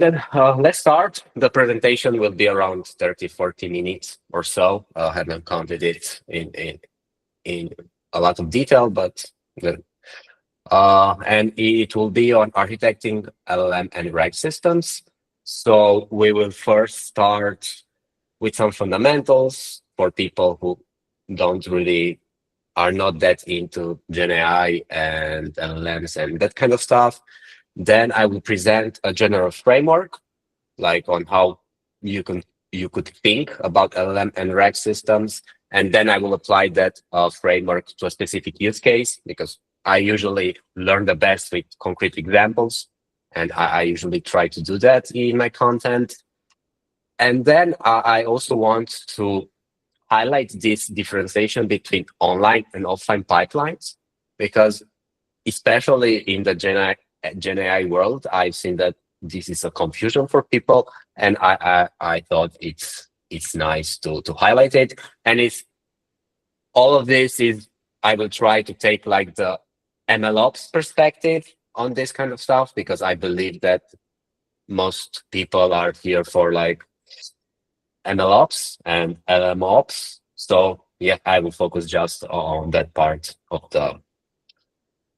Then let's start. The presentation will be around 30-40 minutes or so. I haven't counted it in a lot of detail, but and it will be on architecting LLM and RAG systems. So we will first start with some fundamentals for people who are not that into Gen AI and LLMs and that kind of stuff. Then I will present a general framework, like on how you could think about LLM and RAG systems. And then I will apply that framework to a specific use case, because I usually learn the best with concrete examples. And I usually try to do that in my content. And then I also want to highlight this differentiation between online and offline pipelines, because especially in the Gen AI world, I've seen that this is a confusion for people, and I thought it's nice to highlight it. And all of this is, I will try to take like the MLOps perspective on this kind of stuff, because I believe that most people are here for like MLOps and LMOps. So yeah, I will focus just on that part of the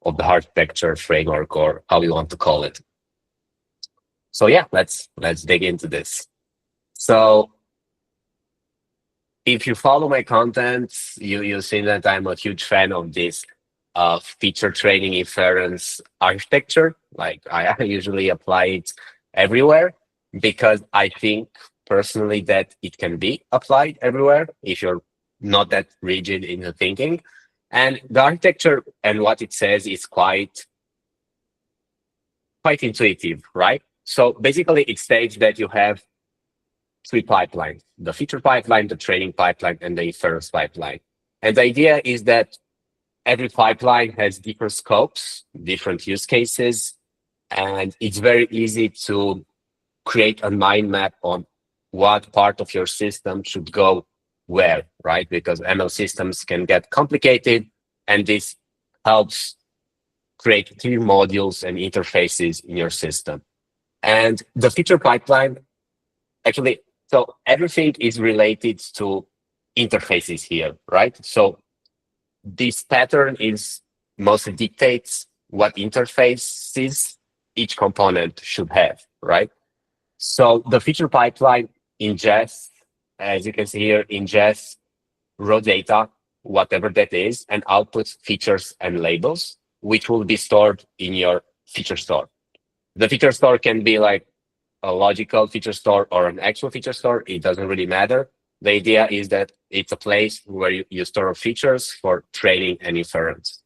architecture framework, or how you want to call it. So yeah, let's dig into this. So if you follow my content, you'll see that I'm a huge fan of this feature training inference architecture. Like I usually apply it everywhere, because I think personally that it can be applied everywhere if you're not that rigid in the thinking. And the architecture and what it says is quite intuitive, right? So basically it states that you have three pipelines: the feature pipeline, the training pipeline, and the inference pipeline. And the idea is that every pipeline has different scopes, different use cases, and it's very easy to create a mind map on what part of your system should go where, right? Because ML systems can get complicated, and this helps create clear modules and interfaces in your system. And the feature pipeline, actually, so everything is related to interfaces here, right? So this pattern mostly dictates what interfaces each component should have, right? So the feature pipeline ingests, as you can see here, ingests raw data, whatever that is, and outputs features and labels, which will be stored in your feature store. The feature store can be like a logical feature store or an actual feature store. It doesn't really matter. The idea is that it's a place where you store features for training and inference.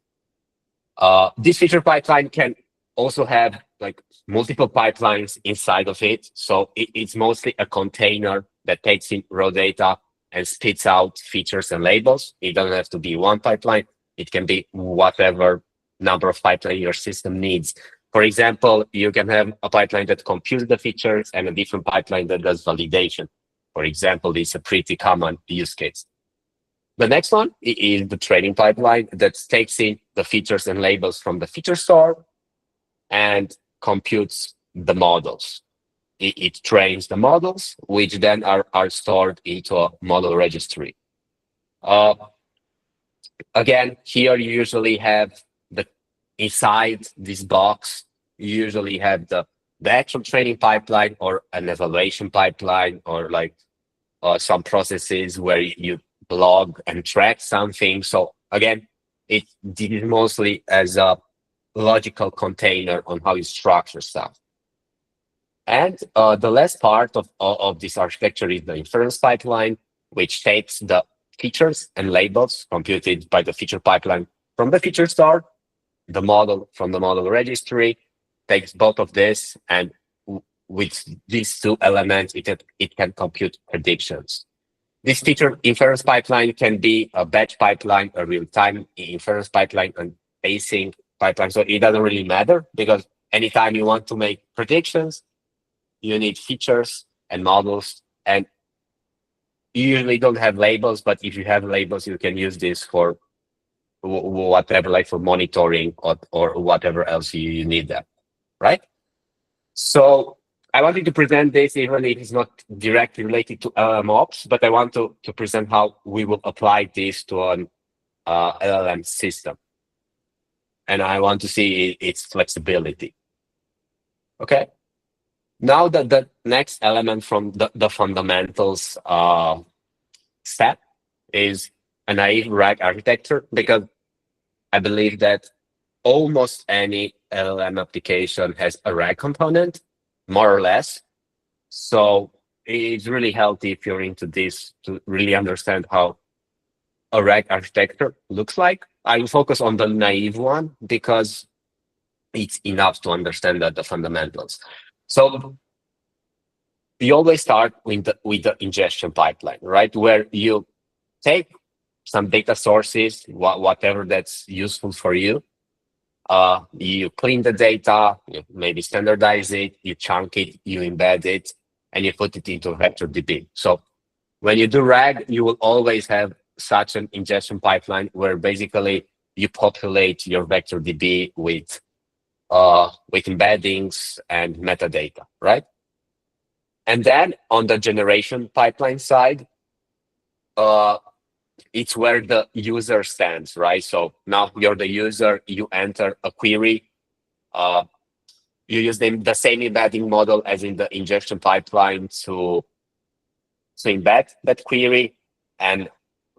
This feature pipeline can also have like multiple pipelines inside of it. So it's mostly a container that takes in raw data and spits out features and labels. It doesn't have to be one pipeline. It can be whatever number of pipelines your system needs. For example, you can have a pipeline that computes the features and a different pipeline that does validation. For example, it's a pretty common use case. The next one is the training pipeline that takes in the features and labels from the feature store and computes the models. It trains the models, which then are stored into a model registry. Again, here you usually have inside this box, you usually have the actual training pipeline or an evaluation pipeline, or like some processes where you log and track something. So again, it is mostly as a logical container on how you structure stuff. And the last part of this architecture is the inference pipeline, which takes the features and labels computed by the feature pipeline from the feature store, the model from the model registry, takes both of this, and with these two elements, it can compute predictions. This feature inference pipeline can be a batch pipeline, a real-time inference pipeline, and async pipeline. So it doesn't really matter, because anytime you want to make predictions, you need features and models, and you usually don't have labels, but if you have labels, you can use this for whatever, like for monitoring or whatever else you need that, right? So I wanted to present this even if it's not directly related to LLM ops, but I want to present how we will apply this to an LLM system. And I want to see its flexibility. Okay. Now the next element from the fundamentals step is a naive RAG architecture, because I believe that almost any LLM application has a RAG component, more or less. So it's really healthy if you're into this to really understand how a RAG architecture looks like. I will focus on the naive one because it's enough to understand the fundamentals. So you always start with the ingestion pipeline, right? Where you take some data sources, whatever that's useful for you. You clean the data, you maybe standardize it, you chunk it, you embed it, and you put it into VectorDB. So when you do RAG, you will always have such an ingestion pipeline where basically you populate your VectorDB with embeddings and metadata, right? And then on the generation pipeline side, it's where the user stands, right? So now you're the user, you enter a query, you use the same embedding model as in the ingestion pipeline to embed that query and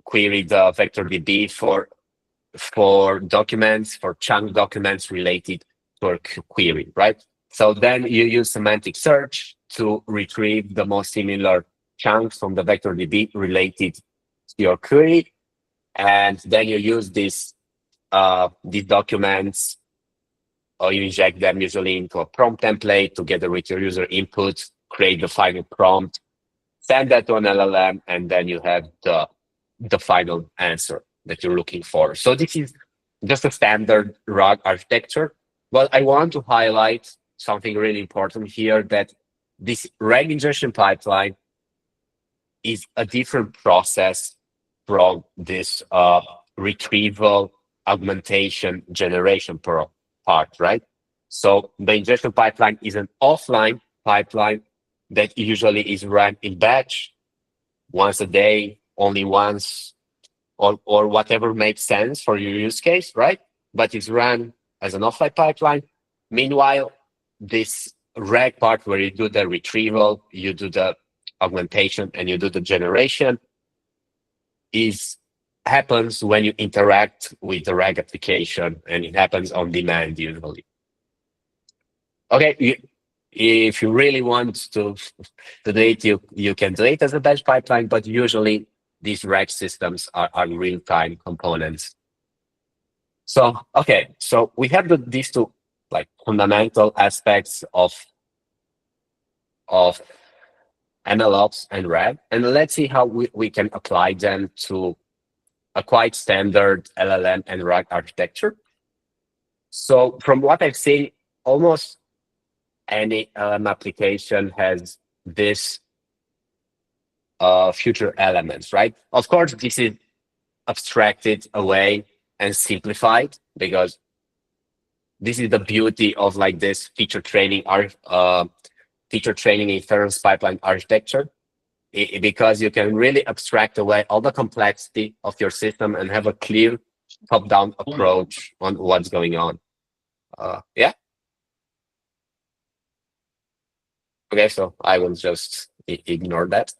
query the VectorDB for documents, for chunk documents related to a query, right? So then you use semantic search to retrieve the most similar chunks from the VectorDB related to your query, and then you use these documents, or you inject them usually into a prompt template together with your user input, create the final prompt, send that to an LLM, and then you have the final answer that you're looking for. So this is just a standard RAG architecture. But I want to highlight something really important here, that this RAG ingestion pipeline is a different process from this retrieval, augmentation, generation part, right? So the ingestion pipeline is an offline pipeline that usually is run in batch, once a day, only once, or whatever makes sense for your use case, right? But it's run as an offline pipeline. Meanwhile, this RAG part where you do the retrieval, you do the augmentation, and you do the generation happens when you interact with the RAG application, and it happens on demand usually. Okay, if you really want to do it, you can do it as a batch pipeline, but usually these RAG systems are real-time components. So, okay, so we have these two like fundamental aspects of MLOps and RAG, and let's see how we can apply them to a quite standard LLM and RAG architecture. So from what I've seen, almost any LLM application has this future elements, right? Of course, this is abstracted away and simplified, because this is the beauty of like this feature training inference pipeline architecture, because you can really abstract away all the complexity of your system and have a clear top-down approach on what's going on. Yeah. Okay, so I will just ignore that.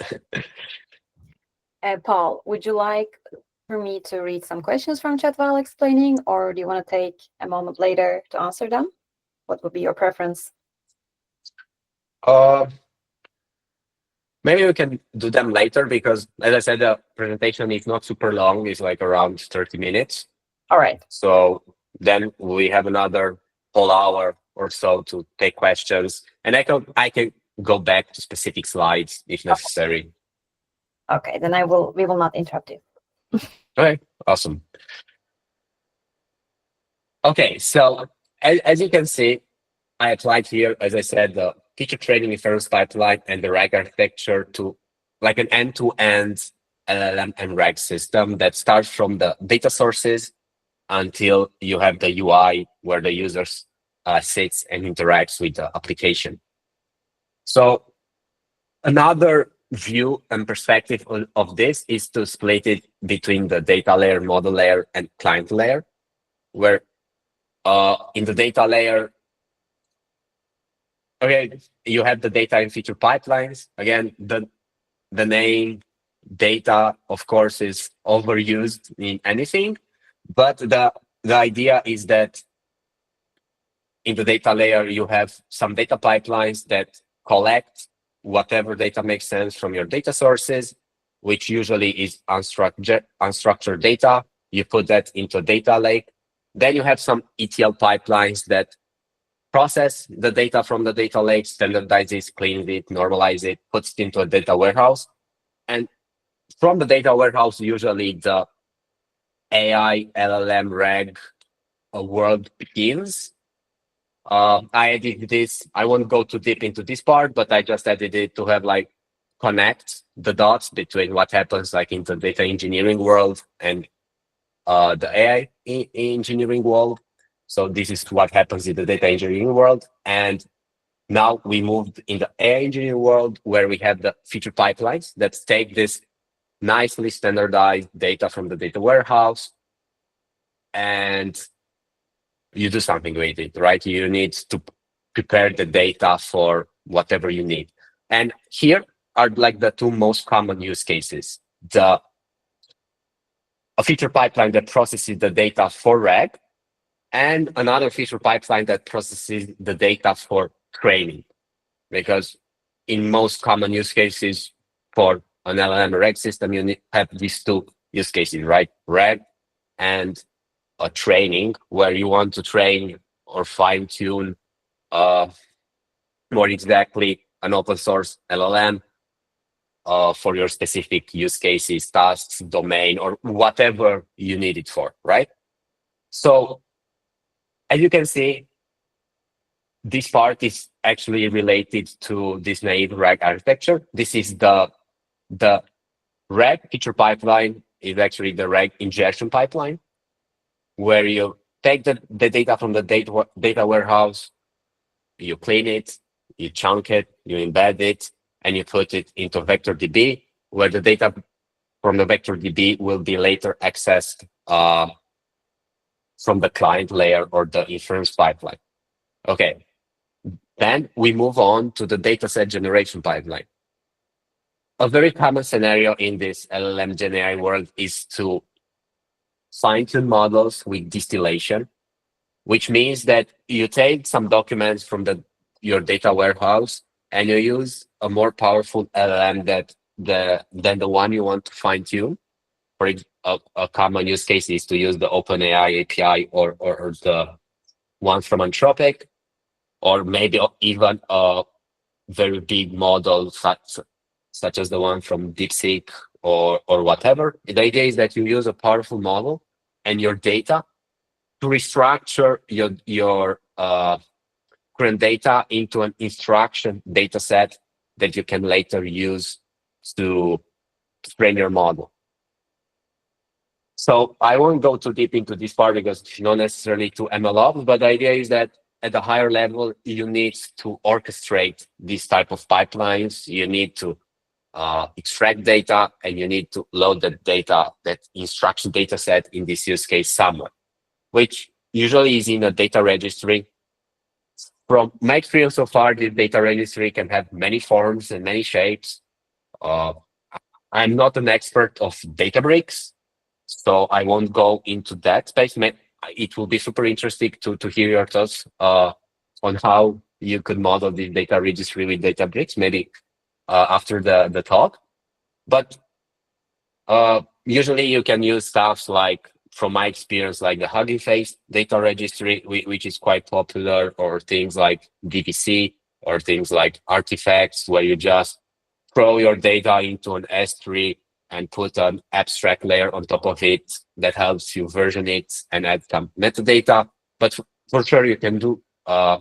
Paul, would you like for me to read some questions from chat while explaining, or do you want to take a moment later to answer them? What would be your preference? Maybe we can do them later, because as I said, the presentation is not super long. It's like around 30 minutes. All right. So then we have another whole hour or so to take questions, and I can go back to specific slides if necessary. Okay, then we will not interrupt you. Okay, awesome. Okay, so as you can see, I applied here, as I said, the feature training inference pipeline and the RAG architecture to like an end-to-end LLM and RAG system that starts from the data sources until you have the UI where the user sits and interacts with the application. So another view and perspective of this is to split it between the data layer, model layer, and client layer, where in the data layer, okay, you have the data and feature pipelines. Again, the name data, of course, is overused in anything, but the idea is that in the data layer, you have some data pipelines that collect whatever data makes sense from your data sources, which usually is unstructured data. You put that into a data lake. Then you have some ETL pipelines that process the data from the data lake, standardize it, cleans it, normalize it, puts it into a data warehouse. And from the data warehouse, usually the AI, LLM, RAG world begins. I added this. I won't go too deep into this part, but I just added it to have like connect the dots between what happens like in the data engineering world and the AI engineering world. So this is what happens in the data engineering world. And now we moved in the AI engineering world where we have the feature pipelines that take this nicely standardized data from the data warehouse and you do something with it, right? You need to prepare the data for whatever you need. And here are like the two most common use cases. A feature pipeline that processes the data for RAG and another feature pipeline that processes the data for training. Because in most common use cases for an LLM RAG system, you have these two use cases, right? RAG and a training where you want to train or fine tune more exactly an open source LLM for your specific use cases, tasks, domain, or whatever you need it for, right? So as you can see, this part is actually related to this naive RAG architecture. This is the RAG feature pipeline is actually the RAG ingestion pipeline, where you take the data from the data warehouse, you clean it, you chunk it, you embed it, and you put it into VectorDB, where the data from the VectorDB will be later accessed from the client layer or the inference pipeline. Okay, then we move on to the dataset generation pipeline. A very common scenario in this LLM Gen AI world is to fine-tune models with distillation, which means that you take some documents from your data warehouse and you use a more powerful LLM than the one you want to fine-tune. For a common use case is to use the OpenAI API or the one from Anthropic, or maybe even a very big model such as the one from DeepSeek or whatever. The idea is that you use a powerful model and your data to restructure your current data into an instruction data set that you can later use to train your model. So I won't go too deep into this part because it's not necessarily to MLOps, but the idea is that at a higher level, you need to orchestrate these type of pipelines. You need to extract data and you need to load the data, that instruction data set in this use case somewhere, which usually is in a data registry. From my experience so far, the data registry can have many forms and many shapes. I'm not an expert of Databricks, so I won't go into that space. It will be super interesting to hear your thoughts on how you could model the data registry with Databricks, maybe after the talk. But usually you can use stuff like, from my experience, like the Hugging Face data registry, which is quite popular, or things like DVC, or things like Artifacts, where you just throw your data into an S3 and put an abstract layer on top of it that helps you version it and add some metadata. But for sure, you can do a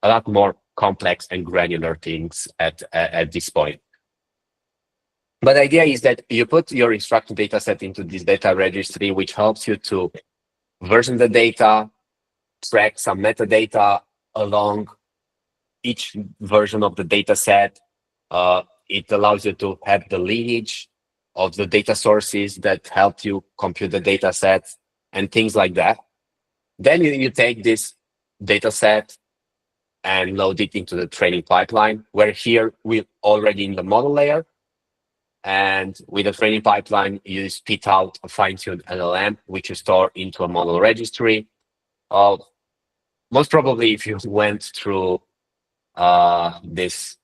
lot more complex and granular things at this point. But the idea is that you put your instructor data set into this data registry, which helps you to version the data, track some metadata along each version of the data set. It allows you to have the lineage of the data sources that help you compute the data sets and things like that. Then you take this data set and load it into the training pipeline, where here we're already in the model layer. And with the training pipeline, you spit out a fine-tuned LLM, which you store into a model registry. Most probably, if you went through this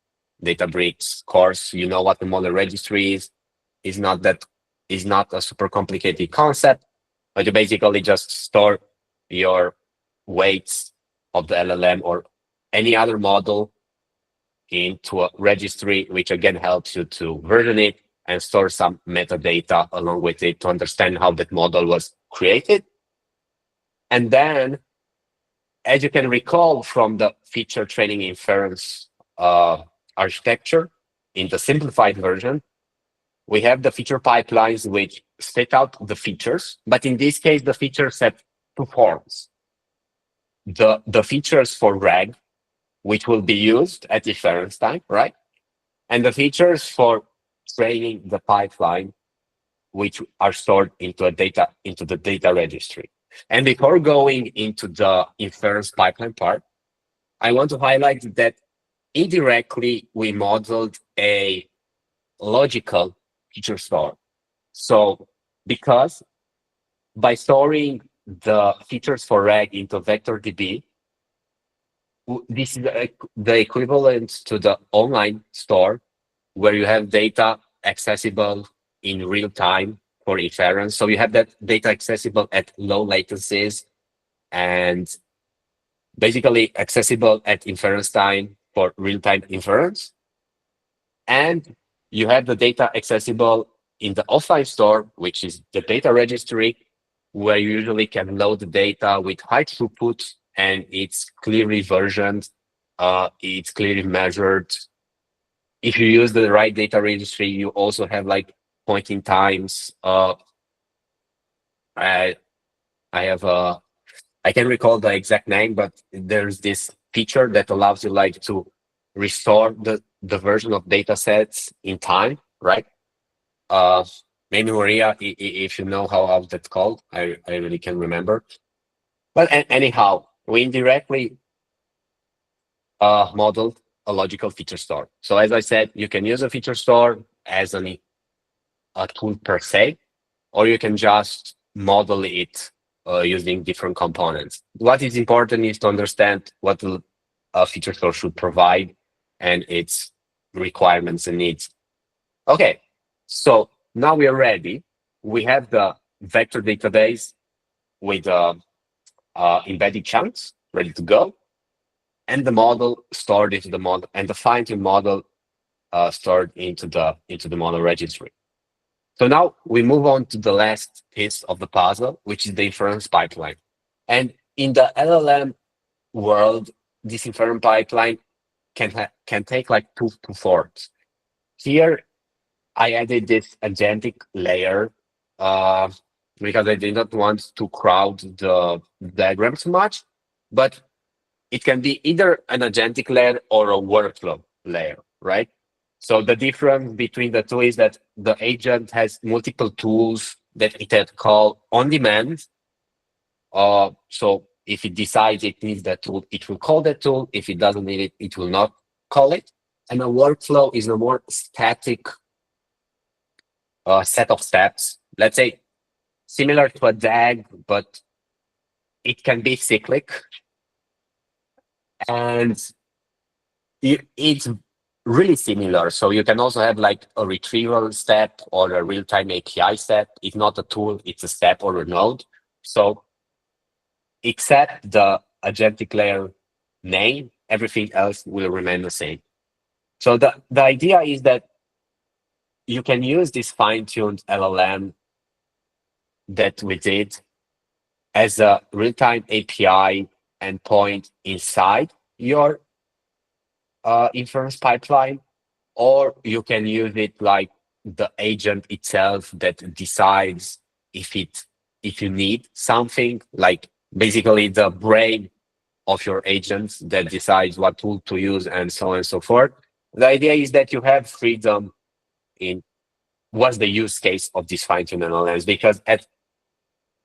Databricks course, you know what the model registry is. Is not a super complicated concept, but you basically just store your weights of the LLM or any other model into a registry, which again helps you to version it and store some metadata along with it to understand how that model was created. And then, as you can recall from the feature training inference architecture, in the simplified version, we have the feature pipelines which spit out the features, but in this case, the features have two forms. The features for RAG, which will be used at inference time, right? And the features for training the pipeline, which are stored into the data registry. And before going into the inference pipeline part, I want to highlight that indirectly we modeled a logical feature store. So because by storing the features for RAG into VectorDB, this is the equivalent to the online store where you have data accessible in real time for inference. So you have that data accessible at low latencies and basically accessible at inference time for real-time inference. And you have the data accessible in the offline store, which is the data registry, where you usually can load the data with high throughput and it's clearly versioned, it's clearly measured. If you use the right data registry, you also have like pointing times. I can't recall the exact name, but there's this feature that allows you like to restore the version of data sets in time, right? Maybe Maria, if you know how that's called, I really can't remember. But anyhow, we indirectly modeled a logical feature store. So as I said, you can use a feature store as a tool per se, or you can just model it using different components. What is important is to understand what a feature store should provide and its requirements and needs. Okay, so now we are ready. We have the vector database with embedded chunks ready to go, and the model stored into the model, and the fine-tuned model stored into the model registry. So now we move on to the last piece of the puzzle, which is the inference pipeline. And in the LLM world, this inference pipeline can take like two forms. Here, I added this agentic layer because I did not want to crowd the diagram too much, but it can be either an agentic layer or a workflow layer, right? So the difference between the two is that the agent has multiple tools that it can call on demand. So if it decides it needs that tool, it will call that tool. If it doesn't need it, it will not call it. And a workflow is a more static set of steps. Let's say similar to a DAG, but it can be cyclic. And it's really similar. So you can also have like a retrieval step or a real-time API step. It's not a tool, it's a step or a node. So except the agentic layer name, everything else will remain the same. So the idea is that you can use this fine-tuned LLM that we did as a real-time API endpoint inside your inference pipeline, or you can use it like the agent itself that decides if you need something, like basically the brain of your agents that decides what tool to use and so on and so forth. The idea is that you have freedom in what's the use case of these fine-tuned LLMs, because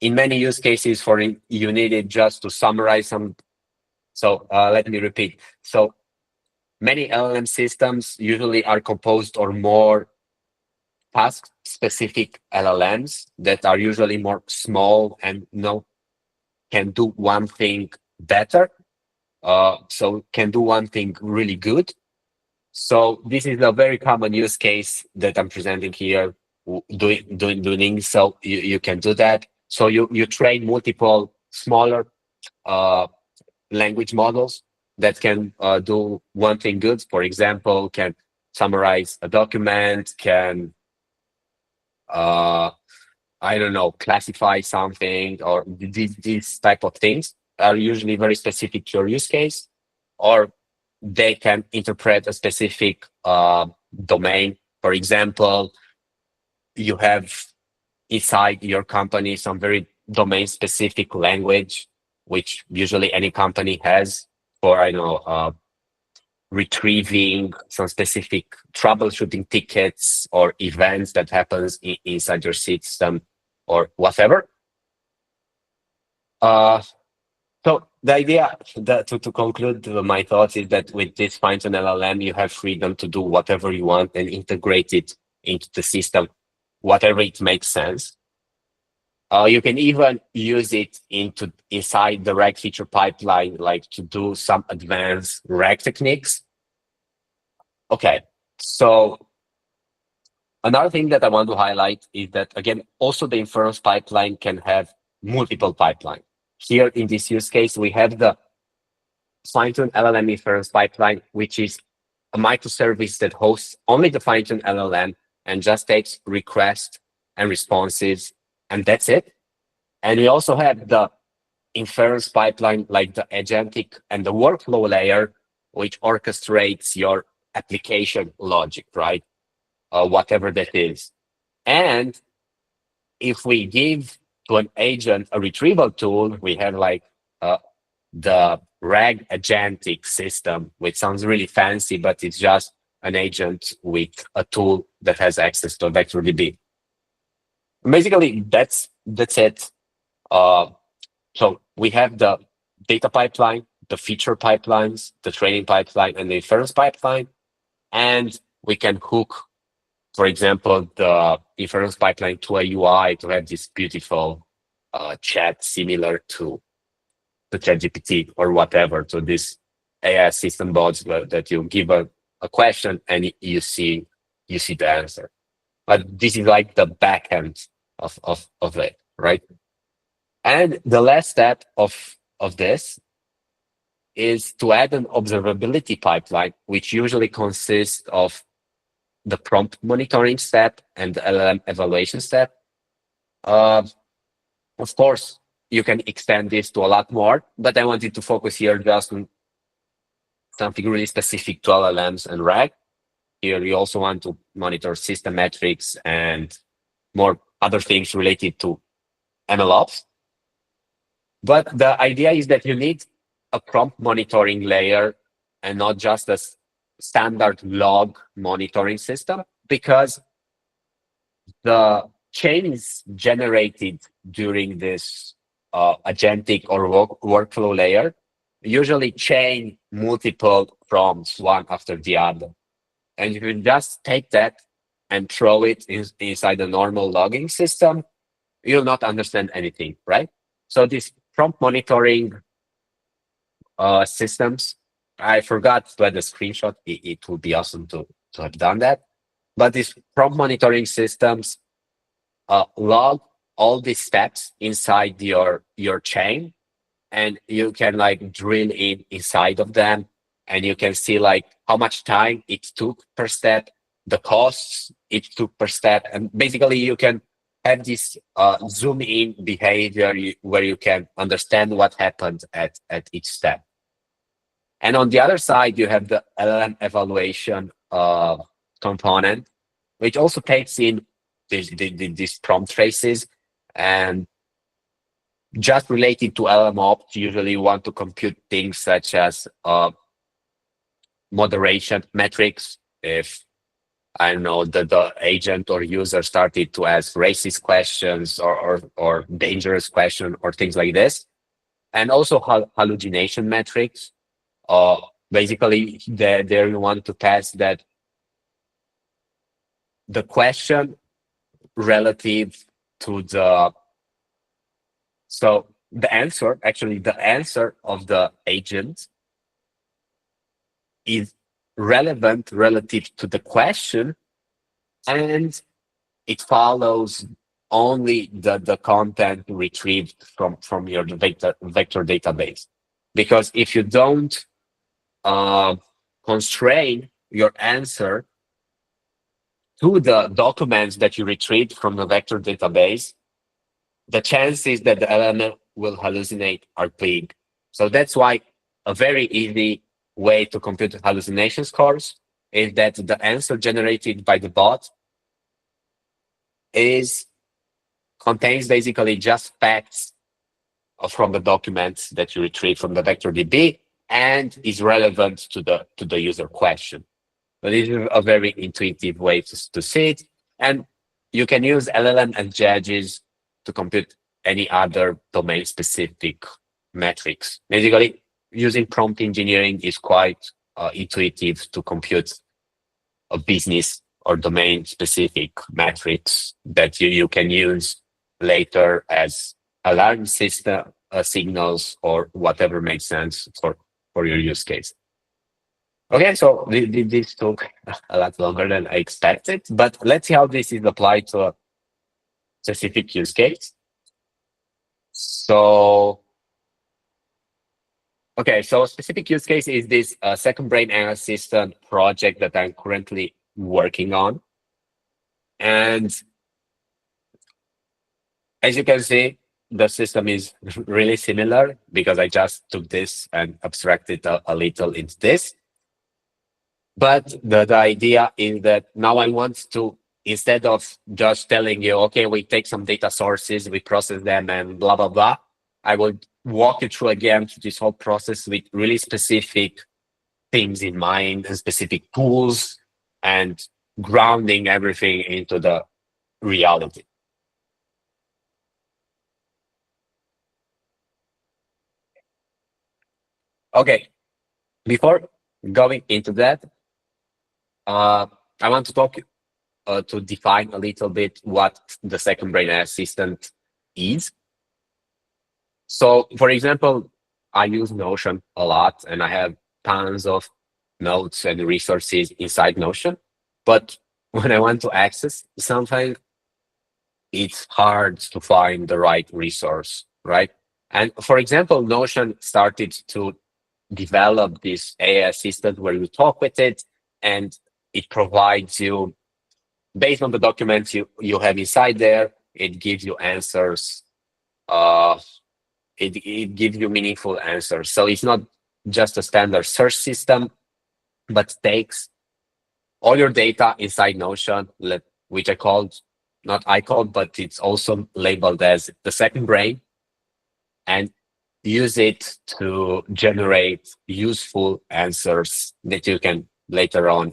in many use cases, you need it just to summarize some. So let me repeat. So many LLM systems usually are composed or more task-specific LLMs that are usually more small and can do one thing better. So can do one thing really good. So this is a very common use case that I'm presenting here, doing. So you can do that. So you train multiple smaller language models that can do one thing good. For example, can summarize a document, can I don't know, classify something, or these type of things are usually very specific to your use case, or they can interpret a specific domain. For example, you have inside your company some very domain-specific language, which usually any company has for, I know, retrieving some specific troubleshooting tickets or events that happens inside your system or whatever. So the idea to conclude my thoughts is that with this fine-tuned LLM, you have freedom to do whatever you want and integrate it into the system, whatever it makes sense. You can even use it inside the RAG feature pipeline, like to do some advanced RAG techniques. Okay, so another thing that I want to highlight is that, again, also the inference pipeline can have multiple pipelines. Here in this use case, we have the fine-tuned LLM inference pipeline, which is a microservice that hosts only the fine-tuned LLM and just takes requests and responses, and that's it. And we also have the inference pipeline, like the agentic and the workflow layer, which orchestrates your application logic, right? Whatever that is. And if we give to an agent a retrieval tool, we have like the RAG agentic system, which sounds really fancy, but it's just an agent with a tool that has access to a vector DB. Basically, that's it. So we have the data pipeline, the feature pipelines, the training pipeline, and the inference pipeline. And we can hook, for example, the inference pipeline to a UI to have this beautiful chat similar to the ChatGPT or whatever. So this AI system bots that you give a question and you see the answer. But this is like the back end of it, right? And the last step of this is to add an observability pipeline, which usually consists of the prompt monitoring step and the LLM evaluation step. Of course, you can extend this to a lot more, but I wanted to focus here just on something really specific to LLMs and RAG. Here, you also want to monitor system metrics and more other things related to MLOps. But the idea is that you need a prompt monitoring layer and not just a standard log monitoring system, because the chains generated during this agentic or workflow layer usually chain multiple prompts one after the other. And you can just take that and throw it inside a normal logging system, you'll not understand anything, right? So these prompt monitoring systems, I forgot to add a screenshot. It would be awesome to have done that. But these prompt monitoring systems log all these steps inside your chain, and you can like drill inside of them, and you can see like how much time it took per step, the costs it took per step, and basically you can have this zoom in behavior where you can understand what happened at each step. And on the other side, you have the LLM evaluation component, which also takes in these prompt traces and just related to LLMOps, usually you want to compute things such as moderation metrics. If I don't know the agent or user started to ask racist questions or dangerous questions or things like this, and also hallucination metrics. Basically, there you want to test that the question relative to the the answer of the agent is relevant relative to the question, and it follows only the content retrieved from your vector database. Because if you don't constrain your answer to the documents that you retrieved from the vector database, the chances that the LLM will hallucinate are big. So that's why a very easy way to compute hallucination scores is that the answer generated by the bot contains basically just facts from the documents that you retrieve from the vector DB and is relevant to the user question. So this is a very intuitive way to see it. And you can use LLM and RAGs to compute any other domain-specific metrics. Basically, using prompt engineering is quite intuitive to compute a business or domain-specific metrics that you can use later as alarm system signals or whatever makes sense for your use case. Okay, so this took a lot longer than I expected, but let's see how this is applied to a specific use case. So, okay, so a specific use case is this second brain AI assistant project that I'm currently working on. And as you can see, the system is really similar because I just took this and abstracted a little into this. But the idea is that now I want to, instead of just telling you, okay, we take some data sources, we process them and blah, blah, blah, I will walk you through again to this whole process with really specific things in mind and specific tools and grounding everything into the reality. Okay, before going into that, I want to talk to define a little bit what the second brain AI assistant is. So, for example, I use Notion a lot, and I have tons of notes and resources inside Notion. But when I want to access something, it's hard to find the right resource, right? And for example, Notion started to develop this AI assistant where you talk with it, and it provides you, based on the documents you have inside there, it gives you answers. It gives you meaningful answers. So it's not just a standard search system, but takes all your data inside Notion, which but it's also labeled as the second brain, and use it to generate useful answers that you can later on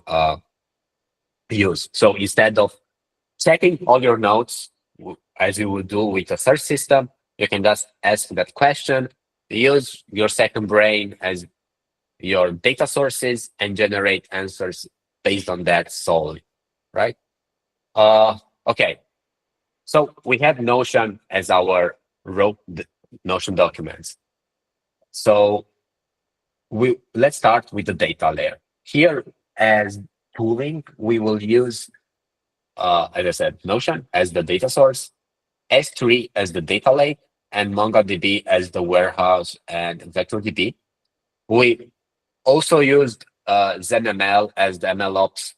use. So instead of checking all your notes as you would do with a search system, you can just ask that question, use your second brain as your data sources, and generate answers based on that solely, right? Okay, so we have Notion as our raw Notion documents. So let's start with the data layer. Here, as tooling, we will use, as I said, Notion as the data source, S3 as the data lake, and MongoDB as the warehouse and VectorDB. We also used ZenML as the MLOps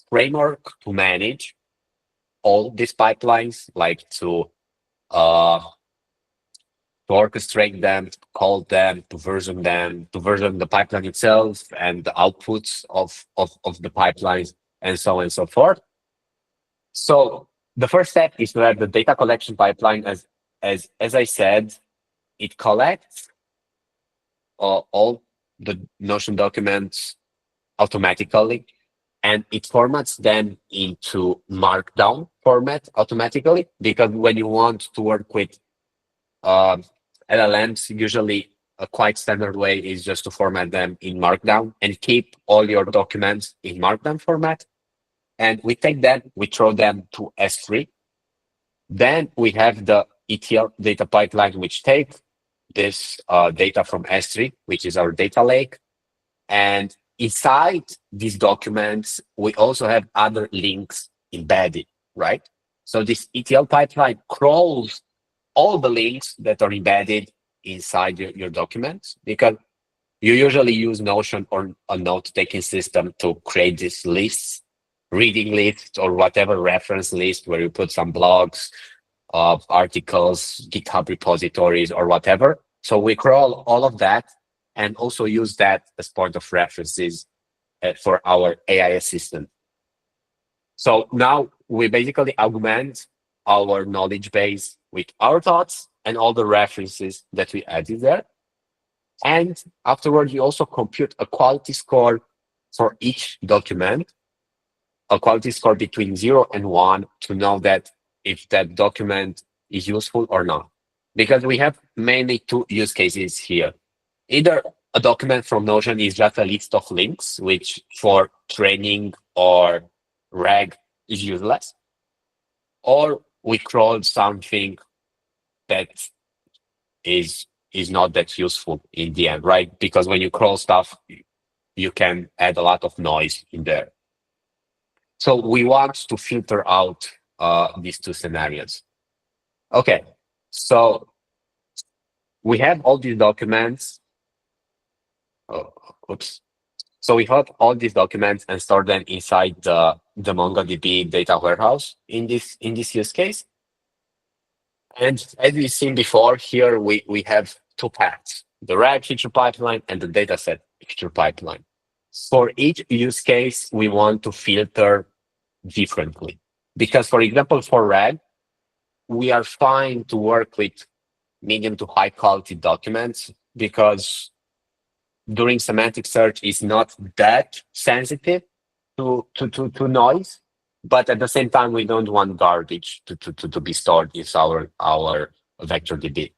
framework to manage all these pipelines, like to orchestrate them, to call them, to version the pipeline itself and the outputs of the pipelines, and so on and so forth. So the first step is to have the data collection pipeline as I said, it collects all the Notion documents automatically, and it formats them into Markdown format automatically, because when you want to work with LLMs, usually a quite standard way is just to format them in Markdown and keep all your documents in Markdown format. And we take them, we throw them to S3. Then we have the ETL data pipeline, which takes this data from S3, which is our data lake. And inside these documents, we also have other links embedded, right? So this ETL pipeline crawls all the links that are embedded inside your documents, because you usually use Notion or a note-taking system to create these lists, reading lists, or whatever reference list where you put some blogs, articles, GitHub repositories, or whatever. So we crawl all of that and also use that as point of references for our AI assistant. So now we basically augment our knowledge base with our thoughts and all the references that we added there. And afterwards, we also compute a quality score for each document, a quality score between 0 and 1, to know that if that document is useful or not. Because we have mainly two use cases here. Either a document from Notion is just a list of links, which for training or RAG is useless, or we crawl something that is not that useful in the end, right? Because when you crawl stuff, you can add a lot of noise in there. So we want to filter out these two scenarios. Okay, so we have all these documents. Oops. So we have all these documents and store them inside the MongoDB data warehouse in this use case. And as we've seen before, here we have two paths: the RAG feature pipeline and the dataset feature pipeline. For each use case, we want to filter differently. Because, for example, for RAG, we are fine to work with medium to high quality documents, because during semantic search is not that sensitive to noise. But at the same time, we don't want garbage to be stored in our vector DB.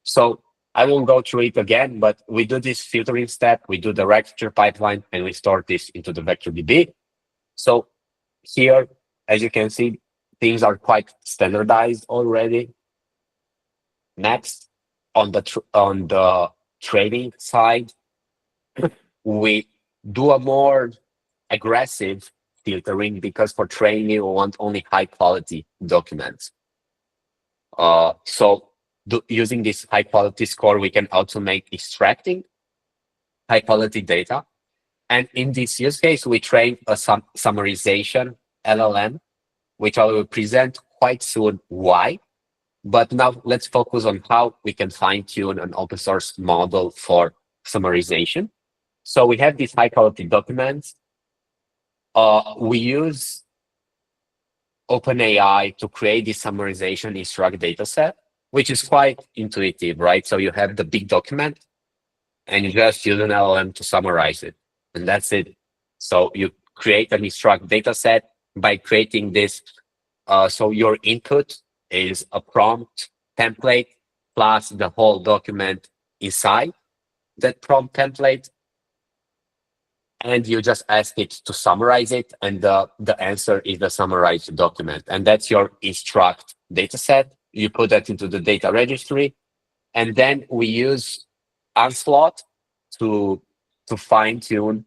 So I won't go through it again, but we do this filtering step, we do the RAG feature pipeline, and we store this into the vector DB. So here, as you can see, things are quite standardized already. Next, on the training side, we do a more aggressive filtering, because for training, we want only high quality documents. So using this high quality score, we can automate extracting high quality data. And in this use case, we train a summarization LLM, which I will present quite soon why. But now let's focus on how we can fine tune an open source model for summarization. So we have these high quality documents. We use OpenAI to create this summarization instruct dataset, which is quite intuitive, right? So you have the big document and you just use an LLM to summarize it, and that's it. So you create an instruct dataset by creating this. So your input is a prompt template plus the whole document inside that prompt template. And you just ask it to summarize it, and the answer is the summarized document. And that's your instruct dataset. You put that into the data registry, and then we use Onslaught to fine-tune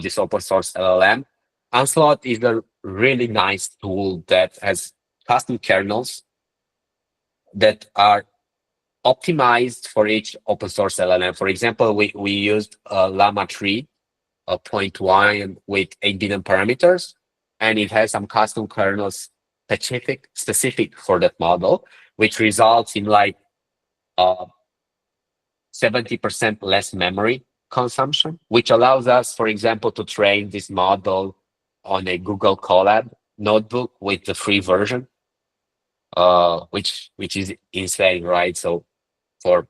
this open source LLM. Onslaught is a really nice tool that has custom kernels that are optimized for each open source LLM. For example, we used Llama 3. 0.1 with 8 billion parameters, and it has some custom kernels specific for that model, which results in like 70% less memory consumption, which allows us, for example, to train this model on a Google Colab notebook with the free version, which is insane, right? So for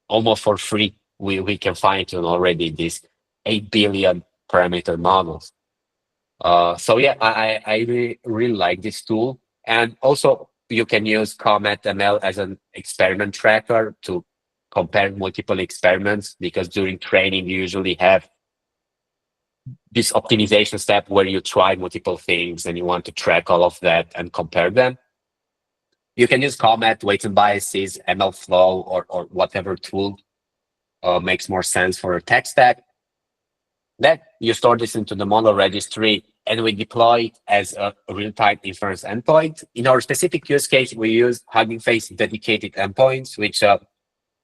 almost for free. We can fine tune already these 8 billion parameter models. So yeah, I really like this tool. And also you can use Comet ML as an experiment tracker to compare multiple experiments, because during training you usually have this optimization step where you try multiple things and you want to track all of that and compare them. You can use Comet, weights and biases, ML flow, or whatever tool makes more sense for a tech stack. Then you store this into the model registry, and we deploy it as a real-time inference endpoint. In our specific use case, we use Hugging Face dedicated endpoints, which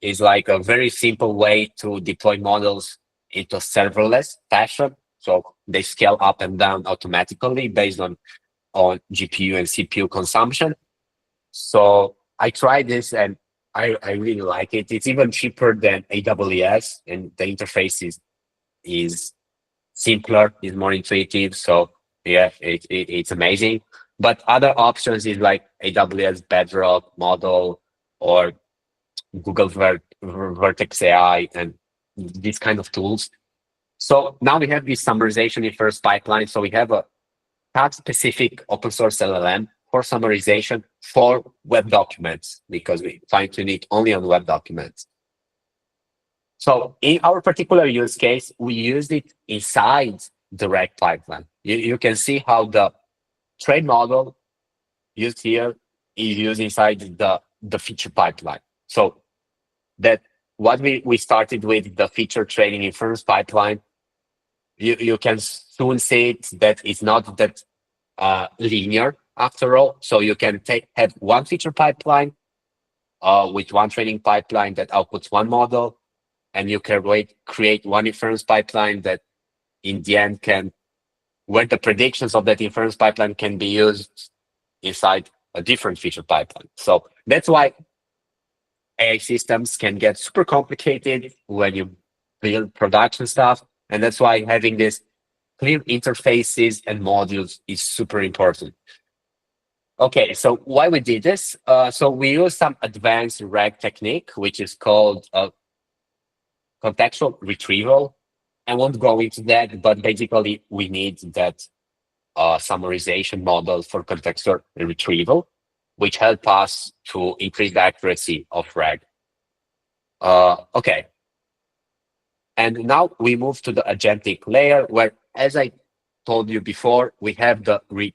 is like a very simple way to deploy models into serverless fashion. So they scale up and down automatically based on GPU and CPU consumption. So I tried this and I really like it. It's even cheaper than AWS, and the interface is simpler, is more intuitive. So yeah, it's amazing. But other options is like AWS Bedrock model or Google Vertex AI and these kind of tools. So now we have this summarization in first pipeline. So we have a task-specific open source LLM for summarization for web documents, because we fine-tune it only on web documents. So in our particular use case, we used it inside the RAG pipeline. You can see how the train model used here is used inside the feature pipeline. So that what we started with the feature training inference pipeline, you can soon see it that it's not that linear after all. So you can have one feature pipeline with one training pipeline that outputs one model, and you can create one inference pipeline that in the end where the predictions of that inference pipeline can be used inside a different feature pipeline. So that's why AI systems can get super complicated when you build production stuff. And that's why having this clear interfaces and modules is super important. Okay, so why we did this? So we use some advanced RAG technique, which is called contextual retrieval. I won't go into that, but basically we need that summarization model for contextual retrieval, which help us to increase the accuracy of RAG. Okay. And now we move to the agentic layer, where, as I told you before, we have the we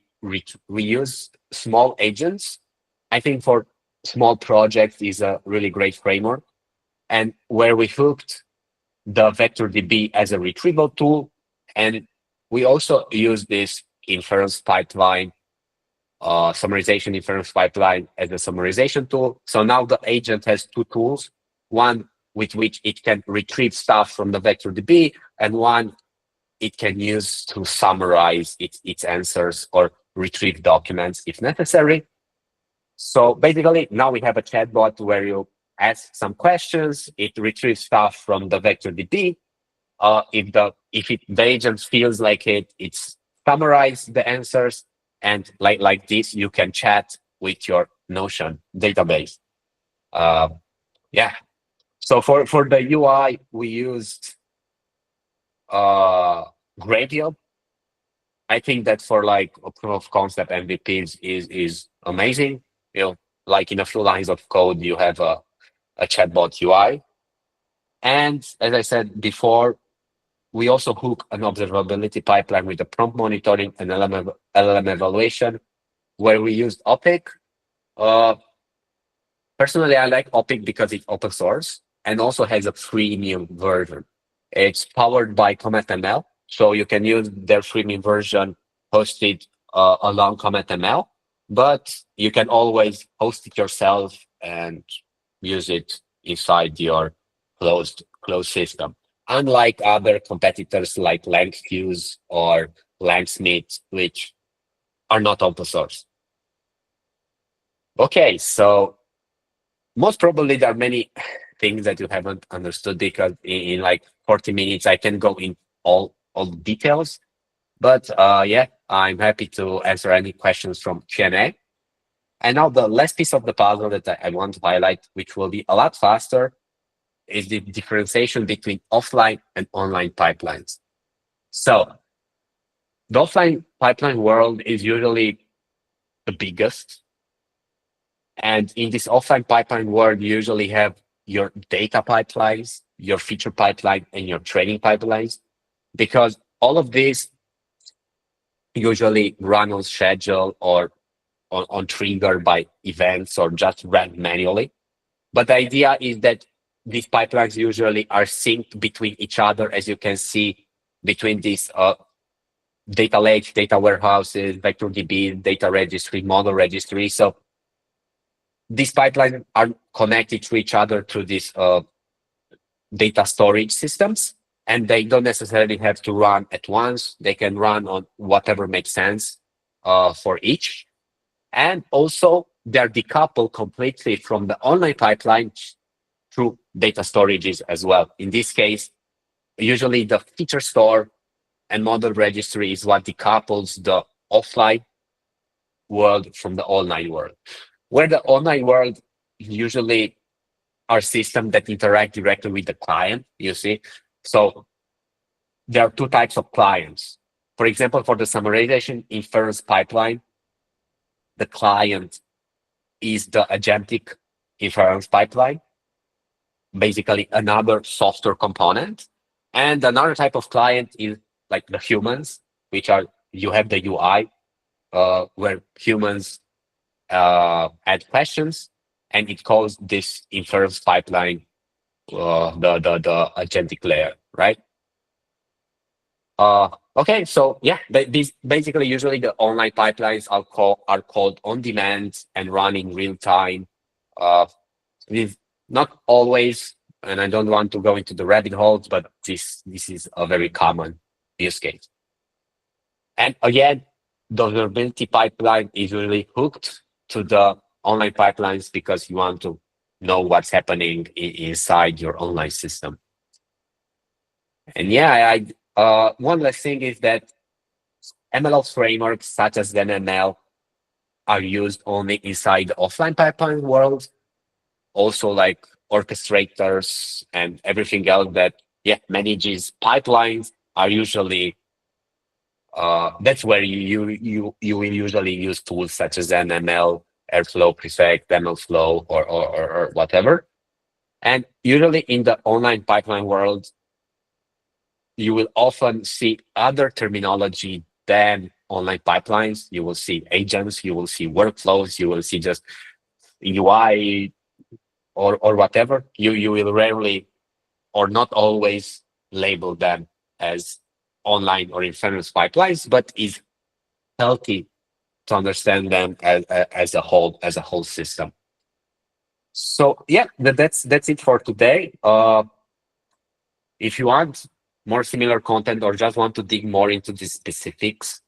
use small agents. I think for small projects is a really great framework, and where we hooked the vector DB as a retrieval tool, and we also use this inference pipeline, summarization inference pipeline as a summarization tool. So now the agent has two tools, one with which it can retrieve stuff from the vector DB, and one it can use to summarize its answers or retrieve documents if necessary. So basically, now we have a chatbot where you ask some questions, it retrieves stuff from the vector DB. If the agent feels like it's summarize the answers, and like this, you can chat with your Notion database. Yeah. So for the UI, we used Gradle. I think that for like a proof of concept MVPs is amazing. You know, like in a few lines of code, you have a chatbot UI. And as I said before, we also hook an observability pipeline with the prompt monitoring and LLM evaluation, where we used OPIC. Personally, I like OPIC because it's open source and also has a freemium version. It's powered by Comet ML, so you can use their freemium version hosted along Comet ML, but you can always host it yourself and use it inside your closed system. Unlike other competitors like LangFuse or Langsmith, which are not open source. Okay, so most probably there are many things that you haven't understood, because in like 40 minutes I can go in all details. But yeah, I'm happy to answer any questions from Q&A. And now the last piece of the puzzle that I want to highlight, which will be a lot faster, is the differentiation between offline and online pipelines. So the offline pipeline world is usually the biggest. And in this offline pipeline world, you usually have your data pipelines, your feature pipeline, and your training pipelines, because all of these usually run on schedule or on trigger by events or just run manually. But the idea is that these pipelines usually are synced between each other, as you can see between these data lakes, data warehouses, vector DB, data registry, model registry. So these pipelines are connected to each other through these data storage systems, and they don't necessarily have to run at once. They can run on whatever makes sense for each. And also, they're decoupled completely from the online pipeline through data storages as well. In this case, usually the feature store and model registry is what decouples the offline world from the online world, where the online world usually are systems that interact directly with the client, you see. So there are two types of clients. For example, for the summarization inference pipeline, the client is the agentic inference pipeline, basically another software component. And another type of client is like the humans, which are, you have the UI, where humans add questions, and it calls this inference pipeline the agentic layer, right? Okay, so yeah, these basically usually the online pipelines are called on demand and run in real time. With not always, and I don't want to go into the rabbit holes, but this is a very common use case. And again, the observability pipeline is really hooked to the online pipelines because you want to know what's happening inside your online system. And yeah, one last thing is that ML frameworks such as NML are used only inside the offline pipeline world. Also, like orchestrators and everything else that manages pipelines are usually that's where you will usually use tools such as NML, Airflow, Prefect, MLflow, or whatever. And usually in the online pipeline world, you will often see other terminology than online pipelines. You will see agents, you will see workflows, you will see just UI or whatever. You will rarely or not always label them as online or inference pipelines, but is healthy to understand them as a whole system. So yeah, that's it for today. If you want more similar content or just want to dig more into the specifics,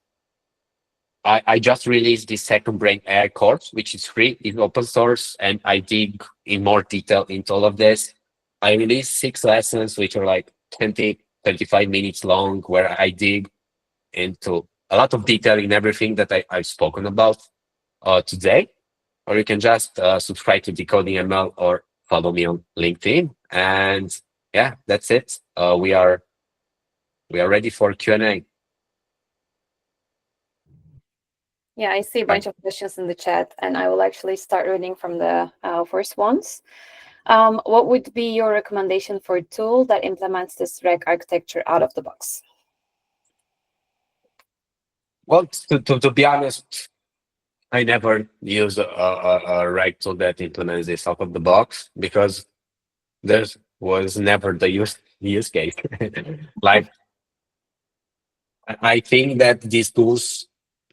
I just released the Second Brain AI course, which is free, is open source, and I dig in more detail into all of this. I released 6 lessons, which are like 20, 25 minutes long, where I dig into a lot of detail in everything that I've spoken about today. Or you can just subscribe to Decoding ML or follow me on LinkedIn. And yeah, that's it. We are ready for Q&A. Yeah, I see a bunch of questions in the chat, and I will actually start reading from the first ones. What would be your recommendation for a tool that implements this RAG architecture out of the box? Well, to be honest, I never use a RAG tool that implements this out of the box because there was never the use case. Like, I think that these tools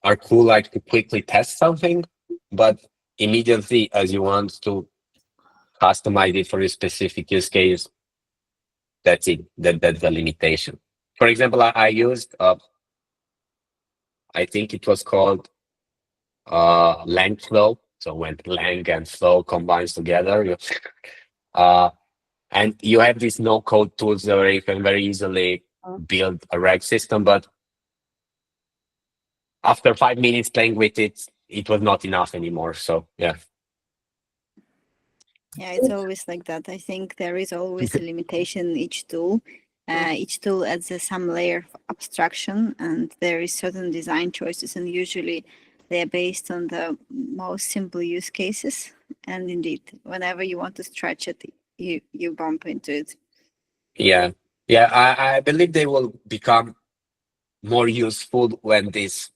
are cool, like to quickly test something, but immediately as you want to customize it for a specific use case, that's it. That's the limitation. For example, I used, I think it was called lang flow. So when lang and flow combines together, and you have these no-code tools where you can very easily build a RAG system. But after 5 minutes playing with it, it was not enough anymore. So yeah. Yeah, it's always like that. I think there is always a limitation in each tool. Each tool adds some layer of abstraction, and there is certain design choices, and usually they are based on the most simple use cases. And indeed, whenever you want to stretch it, you bump into it. Yeah. Yeah. I believe they will become more useful when these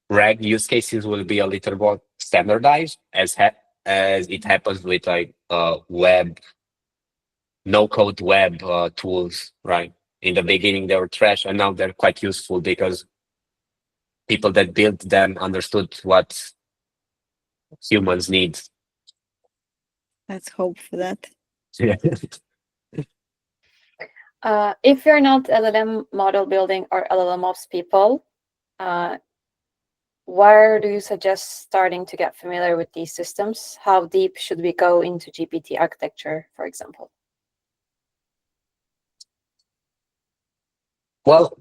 RAG use cases will be a little more standardized, as it happens with like web, no-code web tools, right? In the beginning, they were trash, and now they're quite useful because people that built them understood what humans need. Let's hope for that. Yeah. If you're not LLM model building or LLM ops people, where do you suggest starting to get familiar with these systems? How deep should we go into GPT architecture, for example? Well,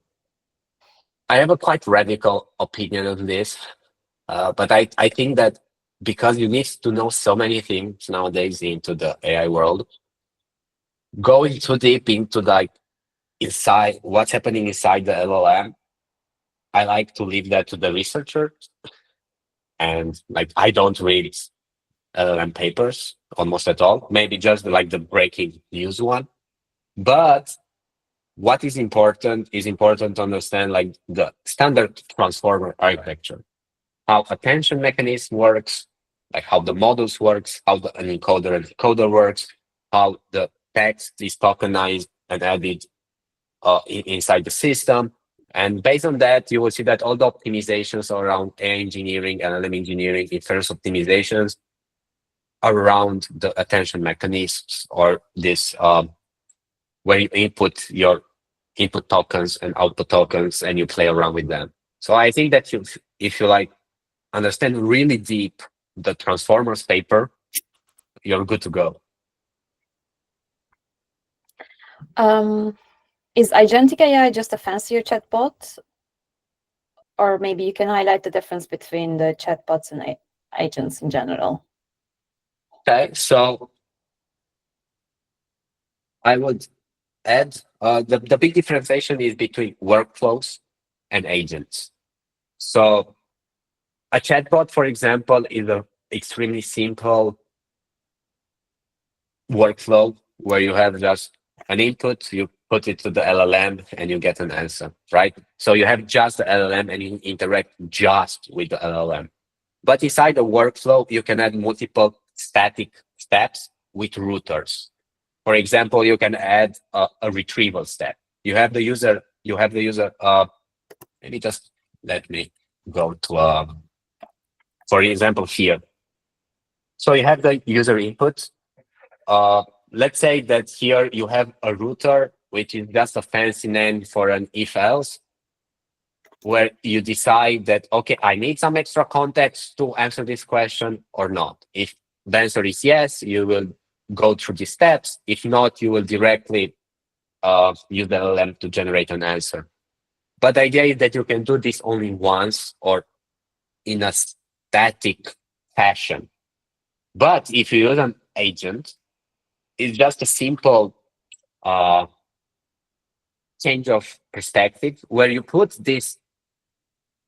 I have a quite radical opinion on this, but I think that because you need to know so many things nowadays into the AI world, going too deep into like inside what's happening inside the LLM, I like to leave that to the researchers. And like I don't read LLM papers almost at all, maybe just like the breaking news one. But what is important to understand like the standard transformer architecture, how attention mechanism works, like how the models works, how the an encoder and decoder works, how the text is tokenized and added inside the system. And based on that, you will see that all the optimizations around AI engineering and LLM engineering, inference optimizations, around the attention mechanisms, or this where you input your input tokens and output tokens and you play around with them. So I think that if you like understand really deep the transformers paper, you're good to go. Is agentic AI just a fancier chatbot? Or maybe you can highlight the difference between the chatbots and agents in general. Okay, so I would add the big differentiation is between workflows and agents. So a chatbot, for example, is an extremely simple workflow where you have just an input, you put it to the LLM and you get an answer, right? So you have just the LLM and you interact just with the LLM. But inside the workflow, you can add multiple static steps with routers. For example, you can add a retrieval step. You have the user, maybe just let me go to, for example, here. So you have the user input. Let's say that here you have a router, which is just a fancy name for an if-else, where you decide that, okay, I need some extra context to answer this question or not. If the answer is yes, you will go through the steps. If not, you will directly use the LLM to generate an answer. But the idea is that you can do this only once or in a static fashion. But if you use an agent, it's just a simple change of perspective where you put this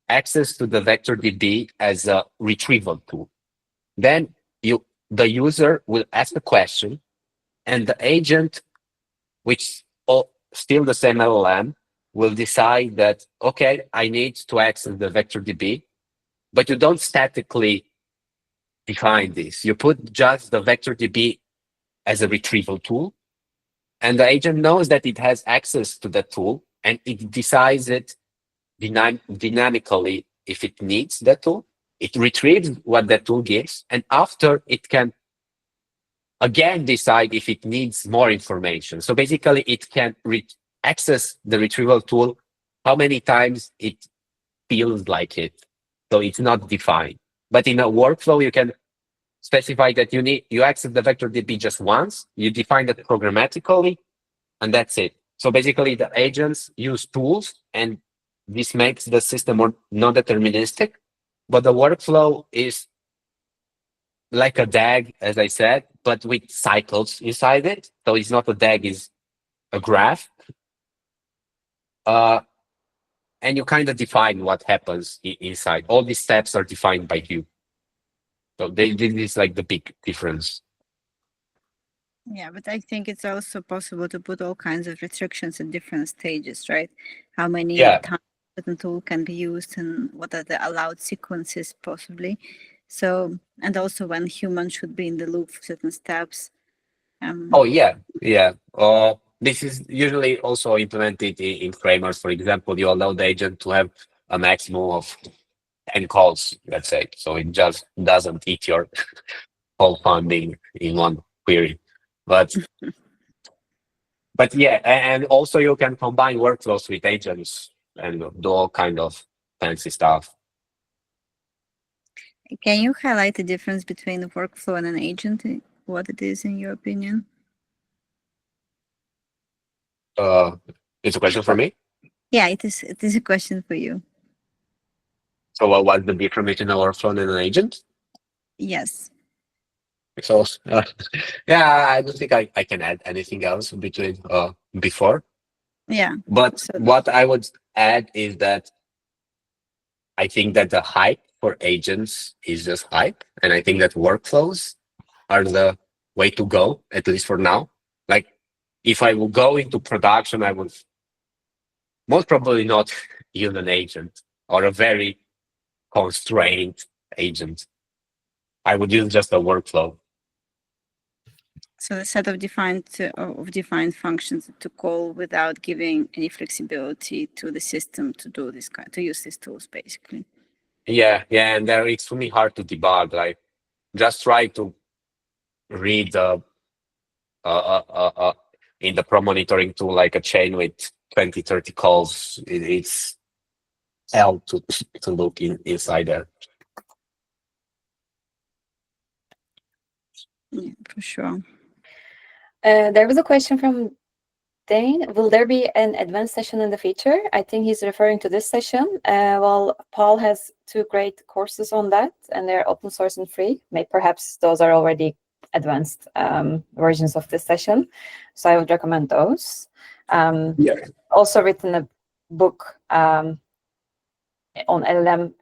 access to the vector DB as a retrieval tool. Then the user will ask the question, and the agent, which still the same LLM, will decide that, okay, I need to access the vector DB, but you don't statically define this. You put just the vector DB as a retrieval tool, and the agent knows that it has access to that tool, and it decides it dynamically if it needs that tool. It retrieves what that tool gives, and after it can again decide if it needs more information. So basically, it can access the retrieval tool how many times it feels like it. So it's not defined. But in a workflow, you can specify that you access the vector DB just once, you define that programmatically, and that's it. So basically, the agents use tools, and this makes the system more non-deterministic. but the workflow is like a DAG, as I said, but with cycles inside it. So it's not a DAG, it's a graph. And you kind of define what happens inside. All these steps are defined by you. So this is like the big difference. Yeah, but I think it's also possible to put all kinds of restrictions at different stages, right? How many times a certain tool can be used and what are the allowed sequences possibly. So, and also when humans should be in the loop for certain steps. Oh, yeah. This is usually also implemented in frameworks. For example, you allow the agent to have a maximum of 10 calls, let's say. So it just doesn't eat your whole funding in one query. But yeah, and also you can combine workflows with agents and do all kind of fancy stuff. Can you highlight the difference between a workflow and an agent? What it is in your opinion? It's a question for me? Yeah, it is a question for you. So what's the difference between a workflow and an agent? Yes. So yeah, I don't think I can add anything else between before. Yeah. But what I would add is that I think that the hype for agents is just hype. And I think that workflows are the way to go, at least for now. Like if I will go into production, I would most probably not use an agent or a very constrained agent. I would use just a workflow. So a set of defined functions to call without giving any flexibility to the system to do this to use these tools, basically. Yeah, and they're extremely hard to debug. Like just try to read in the pro monitoring tool like a chain with 20, 30 calls. It's hell to look inside there. Yeah, for sure. There was a question from Dane. Will there be an advanced session in the future? I think he's referring to this session. Well, Paul has 2 great courses on that, and they're open source and free. Maybe perhaps those are already advanced versions of this session. So I would recommend those. Also written a book on LLM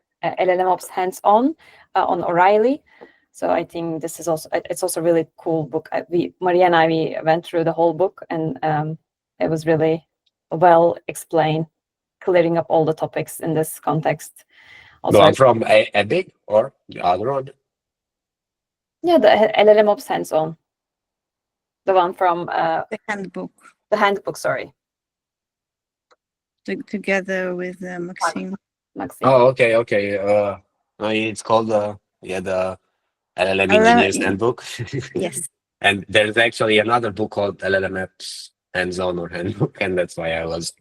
Ops hands-on on O'Reilly. So I think this is it's also a really cool book. Maria and I went through the whole book, and it was really well explained, clearing up all the topics in this context. Also, the one from Epic or the other one? Yeah, the LLM Ops hands-on. The one from the handbook. The handbook, sorry. Together with Maxime. Oh, okay. It's called the LLM Engineers Handbook. Yes. And there's actually another book called LLM Apps Hands-On or Handbook, and that's why I was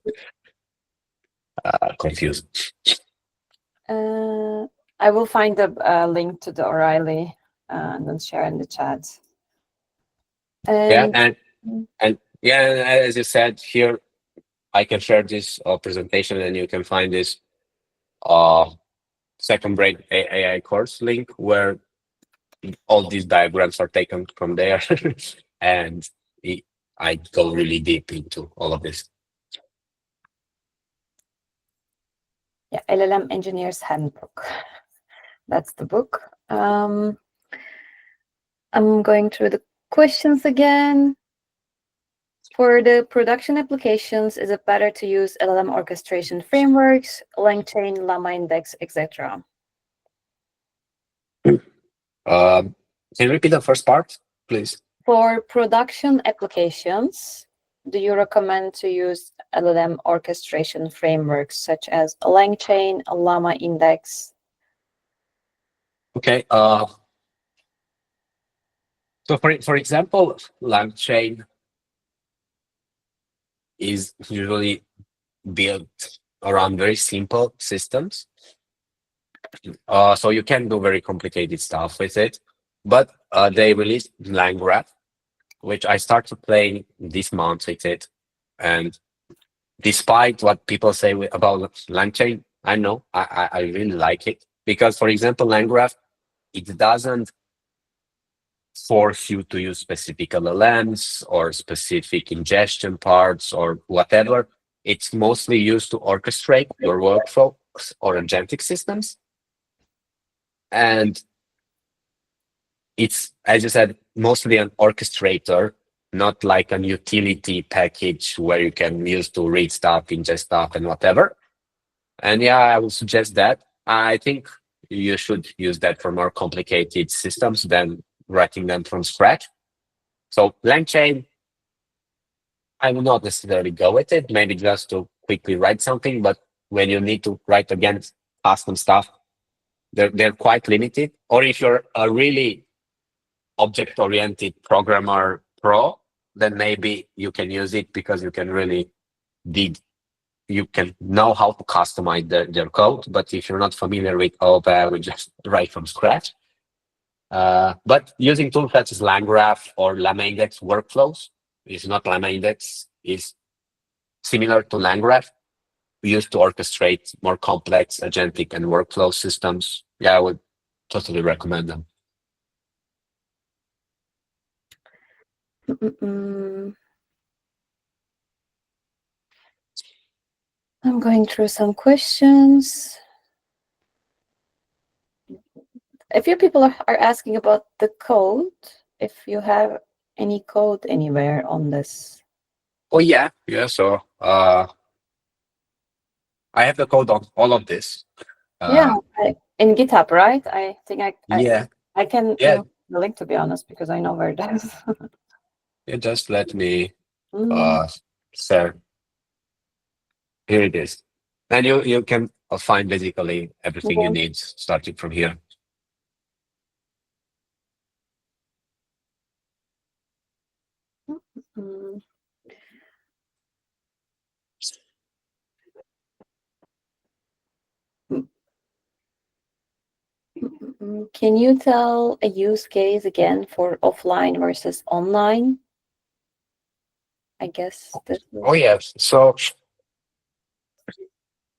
confused. I will find the link to the O'Reilly and then share in the chat. And as you said here, I can share this presentation, and you can find this Second Brain AI course link where all these diagrams are taken from there, and I go really deep into all of this. Yeah, LLM Engineers Handbook. That's the book. I'm going through the questions again. For the production applications, is it better to use LLM orchestration frameworks, LangChain, Llama Index, etc.? Can you repeat the first part, please? For production applications, do you recommend to use LLM orchestration frameworks such as LangChain, Llama Index? Okay. So for example, LangChain is usually built around very simple systems. So you can do very complicated stuff with it. But they released LangGraph, which I started playing this month with it. And despite what people say about LangChain, I know I really like it. Because, for example, LangGraph, it doesn't force you to use specific LLMs or specific ingestion parts or whatever. It's mostly used to orchestrate your workflows or agentic systems. And it's, as you said, mostly an orchestrator, not like an utility package where you can use to read stuff, ingest stuff, and whatever. And yeah, I would suggest that. I think you should use that for more complicated systems than writing them from scratch. So LangChain, I would not necessarily go with it, maybe just to quickly write something, but when you need to write again custom stuff, they're quite limited. Or if you're a really object-oriented programmer pro, then maybe you can use it because you can really you can know how to customize their code. But if you're not familiar with OOP, we just write from scratch. But using tools such as LangGraph or LlamaIndex workflows, is not LlamaIndex, is similar to LangGraph, used to orchestrate more complex agentic and workflow systems. Yeah, I would totally recommend them. I'm going through some questions. A few people are asking about the code, if you have any code anywhere on this. Oh, yeah. So I have the code on all of this. In GitHub, right? I think I can the link, to be honest, because I know where it is. Yeah, just let me share. Here it is. And you can find basically everything you need starting from here. Can you tell a use case again for offline versus online? I guess. Oh, yes. So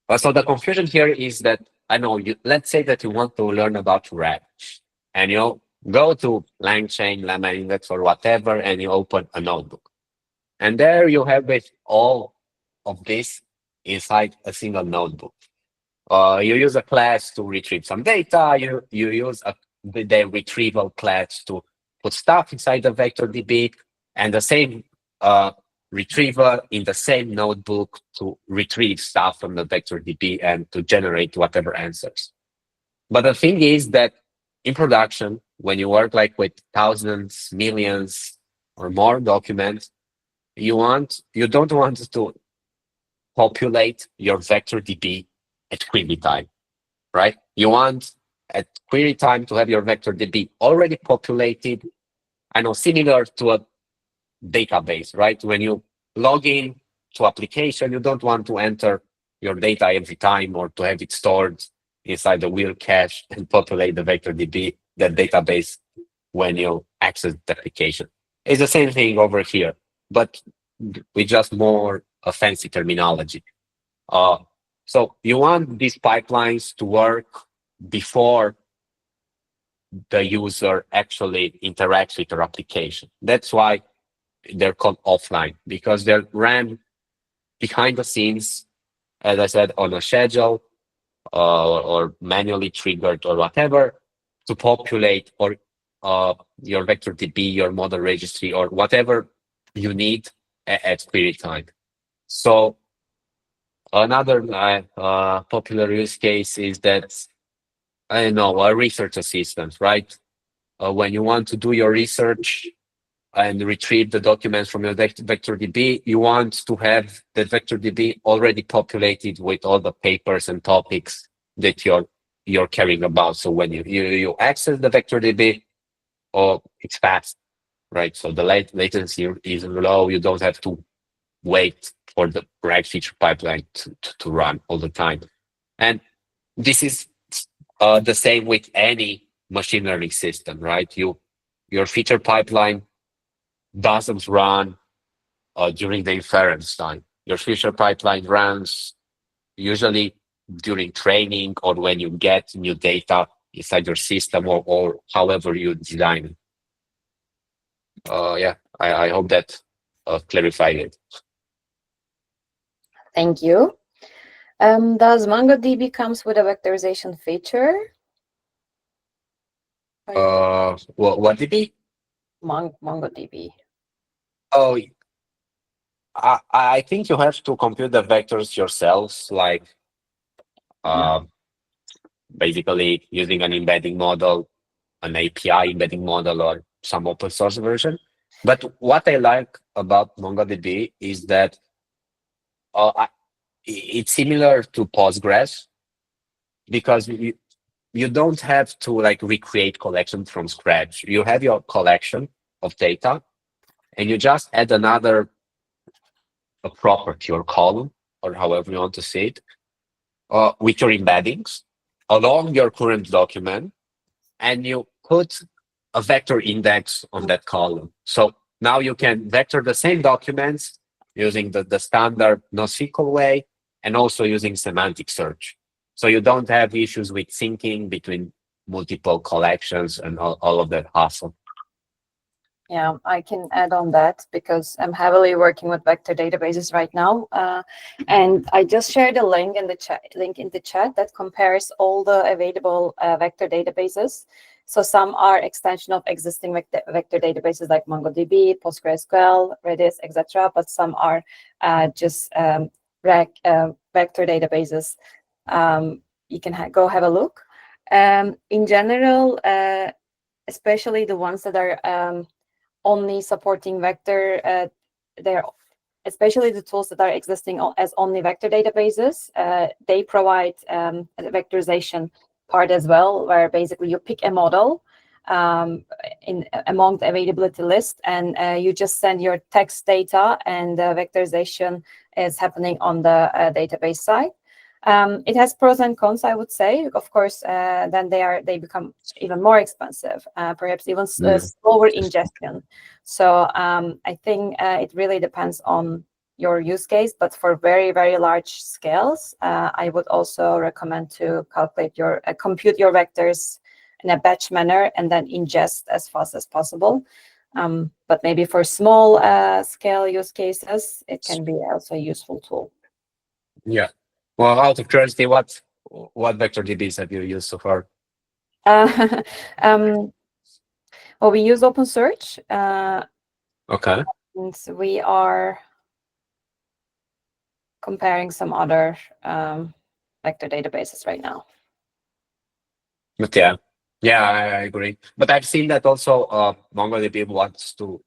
the confusion here is that, I know, let's say that you want to learn about RAG, and you go to LangChain, LlamaIndex, or whatever, and you open a notebook. And there you have all of this inside a single notebook. You use a class to retrieve some data. You use the retrieval class to put stuff inside the vector DB, and the same retriever in the same notebook to retrieve stuff from the vector DB and to generate whatever answers. But the thing is that in production, when you work like with thousands, millions, or more documents, you don't want to populate your vector DB at query time, right? You want at query time to have your vector DB already populated, I know, similar to a database, right? When you log in to application, you don't want to enter your data every time or to have it stored inside the wheel cache and populate the vector DB, that database, when you access the application. It's the same thing over here, but with just more fancy terminology. So you want these pipelines to work before the user actually interacts with your application. That's why they're called offline, because they're ran behind the scenes, as I said, on a schedule or manually triggered or whatever, to populate or your vector DB, your model registry, or whatever you need at query time. So another popular use case is that, I don't know, a research assistant, right? When you want to do your research and retrieve the documents from your vector DB, you want to have the vector DB already populated with all the papers and topics that you're caring about. So when you access the vector DB, it's fast, right? So the latency is low. You don't have to wait for the RAG feature pipeline to run all the time. And this is the same with any machine learning system, right? Your feature pipeline doesn't run during the inference time. Your feature pipeline runs usually during training or when you get new data inside your system or however you design it. Yeah, I hope that clarified it. Thank you. Does MongoDB comes with a vectorization feature? What DB? MongoDB. Oh, I think you have to compute the vectors yourselves, like basically using an embedding model, an API embedding model, or some open source version. But what I like about MongoDB is that it's similar to Postgres because you don't have to like recreate collection from scratch. You have your collection of data and you just add another property or column or however you want to see it with your embeddings along your current document, and you put a vector index on that column. So now you can vector the same documents using the standard NoSQL way and also using semantic search. So you don't have issues with syncing between multiple collections and all of that hassle. Yeah, I can add on that because I'm heavily working with vector databases right now, and I just shared a link in the chat that compares all the available vector databases. So some are extension of existing vector databases like MongoDB, PostgreSQL, Redis, etc. But some are just RAG vector databases. You can go have a look. In general, especially the ones that are only supporting vector, they're especially the tools that are existing as only vector databases. They provide a vectorization part as well, where basically you pick a model among the availability list, and you just send your text data, and the vectorization is happening on the database side. It has pros and cons, I would say. Of course, then they become even more expensive, perhaps even slower ingestion. So I think it really depends on your use case, but for very, very large scales, I would also recommend to compute your vectors in a batch manner and then ingest as fast as possible. But maybe for small scale use cases, it can be also a useful tool. Yeah. Well, out of curiosity, what vector DBs have you used so far? Well, we use OpenSearch. Okay. And we are comparing some other vector databases right now. But yeah, I agree. But I've seen that also MongoDB wants to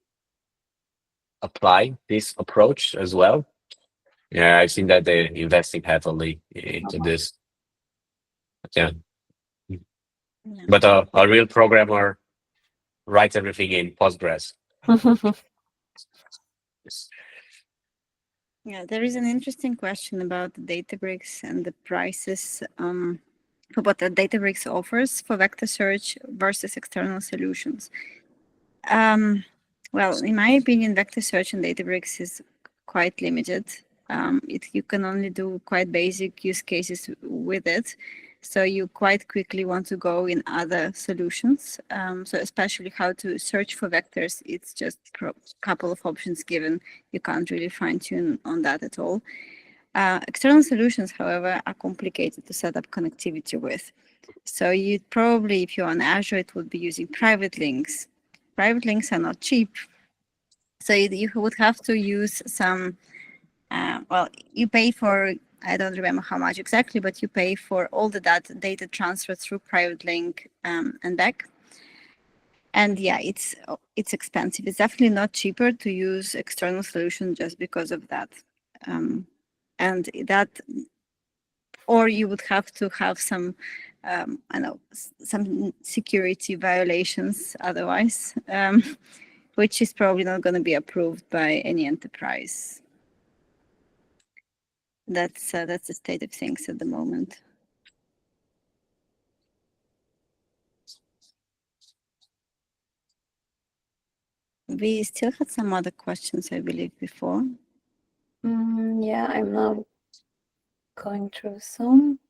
apply this approach as well. Yeah, I've seen that they're investing heavily into this. Yeah. But a real programmer writes everything in Postgres. Yeah, there is an interesting question about the Databricks and the prices for what the Databricks offers for vector search versus external solutions. Well, in my opinion, vector search in Databricks is quite limited. You can only do quite basic use cases with it. So you quite quickly want to go in other solutions. So especially how to search for vectors, it's just a couple of options given. You can't really fine tune on that at all. External solutions, however, are complicated to set up connectivity with. So you'd probably, if you're on Azure, it would be using private links. Private links are not cheap. So you would have to use some, well, you pay for, I don't remember how much exactly, but you pay for all the data transfer through private link and back. And yeah, it's expensive. It's definitely not cheaper to use external solution just because of that. And that, or you would have to have some, I know, some security violations otherwise, which is probably not going to be approved by any enterprise. That's the state of things at the moment. We still had some other questions, I believe, before. Yeah, I'm now going through some.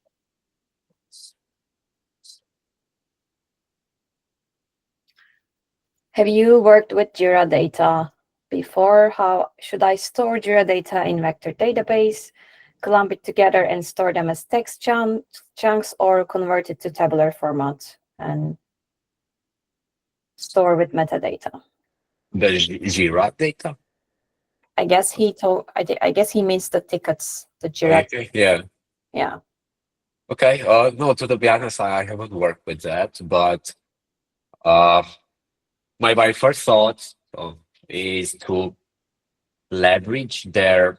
Have you worked with Jira data before? How should I store Jira data in vector database, clump it together and store them as text chunks, or convert it to tabular format and store with metadata? The Jira data? I guess I guess he means the tickets, the Jira. Okay, yeah. Yeah. Okay. No, to be honest, I haven't worked with that, but my first thought is to leverage their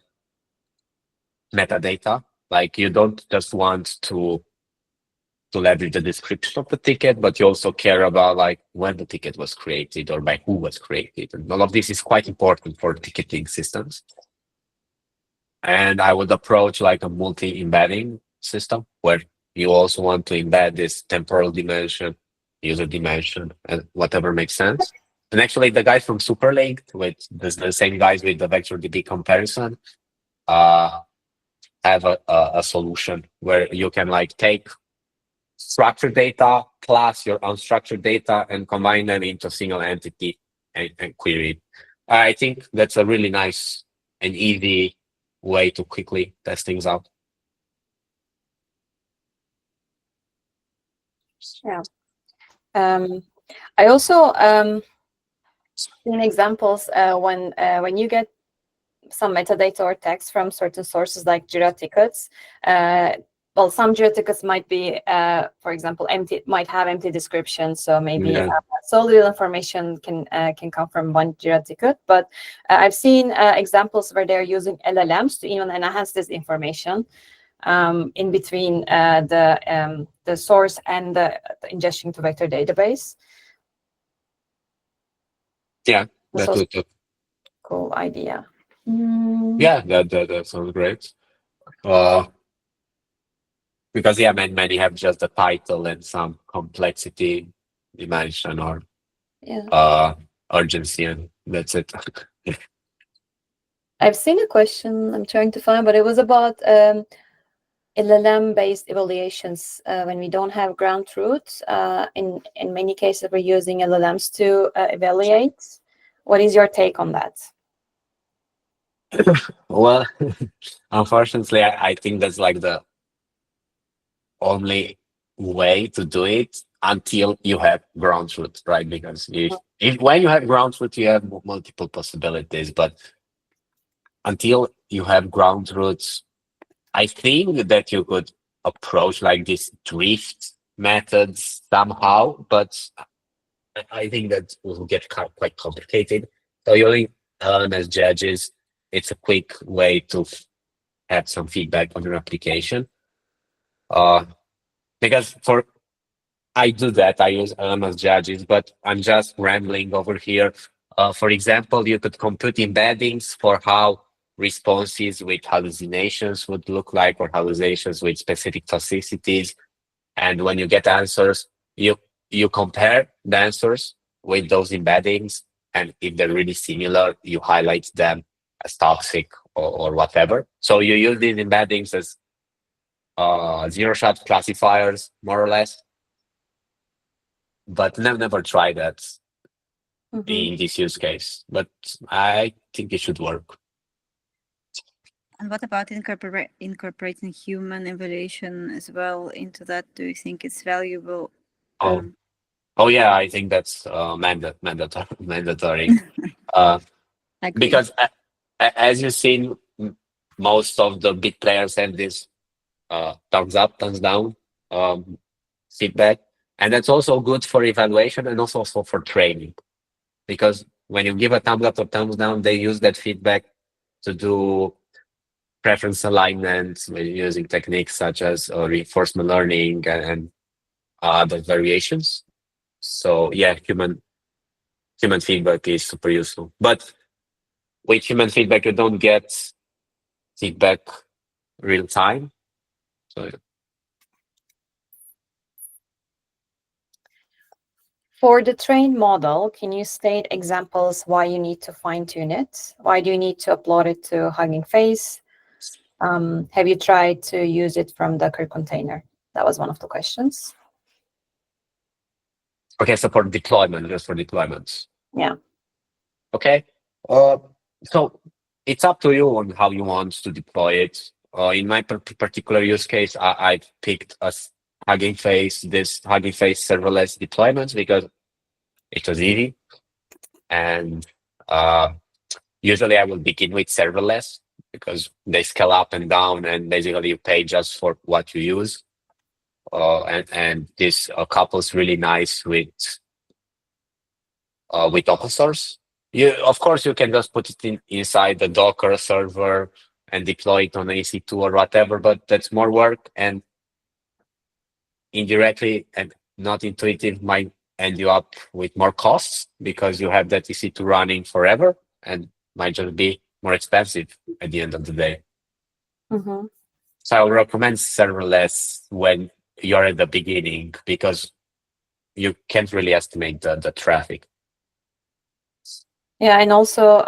metadata. Like, you don't just want to leverage the description of the ticket, but you also care about like when the ticket was created or by who was created. And all of this is quite important for ticketing systems. And I would approach like a multi-embedding system where you also want to embed this temporal dimension, user dimension, and whatever makes sense. And actually, the guys from Superlinked, with the same guys with the VectorDB comparison, have a solution where you can like take structured data plus your unstructured data and combine them into a single entity and query it. I think that's a really nice and easy way to quickly test things out. Yeah. I also seen examples when you get some metadata or text from certain sources like Jira tickets. Well, some Jira tickets might be, for example, empty, might have empty descriptions. So maybe so little information can come from one Jira ticket. But I've seen examples where they're using LLMs to even enhance this information in between the source and the ingestion to vector database. Yeah, that would be a cool idea. Yeah, that sounds great. Because yeah, many have just the title and some complexity dimension or urgency, and that's it. I've seen a question I'm trying to find, but it was about LLM-based evaluations when we don't have ground truth. In many cases, we're using LLMs to evaluate. What is your take on that? Well, unfortunately, I think that's like the only way to do it until you have ground truth, right? Because when you have ground truth, you have multiple possibilities, but until you have ground truths, I think that you could approach like these drift methods somehow, but I think that will get quite complicated. So using LLM as judges, it's a quick way to have some feedback on your application. Because I do that, I use LLM as judges, but I'm just rambling over here. For example, you could compute embeddings for how responses with hallucinations would look like, or hallucinations with specific toxicities. And when you get answers, you compare the answers with those embeddings, and if they're really similar, you highlight them as toxic or whatever. So you use these embeddings as zero-shot classifiers, more or less. But never tried that in this use case. But I think it should work. And what about incorporating human evaluation as well into that? Do you think it's valuable? Oh yeah, I think that's mandatory. Because as you've seen, most of the big players have this thumbs up, thumbs down feedback, and that's also good for evaluation and also for training. Because when you give a thumbs up or thumbs down, they use that feedback to do preference alignment using techniques such as reinforcement learning and other variations. So yeah, human feedback is super useful. But with human feedback, you don't get feedback real time. So yeah. For the trained model, can you state examples why you need to fine-tune it? Why do you need to upload it to Hugging Face? Have you tried to use it from Docker container? That was one of the questions. Okay, so for deployment, just for deployments. Yeah. Okay. So it's up to you on how you want to deploy it. In my particular use case, I picked this Hugging Face serverless deployment because it was easy. And usually I will begin with serverless because they scale up and down, and basically you pay just for what you use. And this couples really nice with open source. Of course, you can just put it inside the Docker server and deploy it on EC2 or whatever, but that's more work, and indirectly and not intuitive might end you up with more costs because you have that EC2 running forever and might just be more expensive at the end of the day. Mm-hmm. So I would recommend serverless when you're at the beginning because you can't really estimate the traffic. Yeah, and also,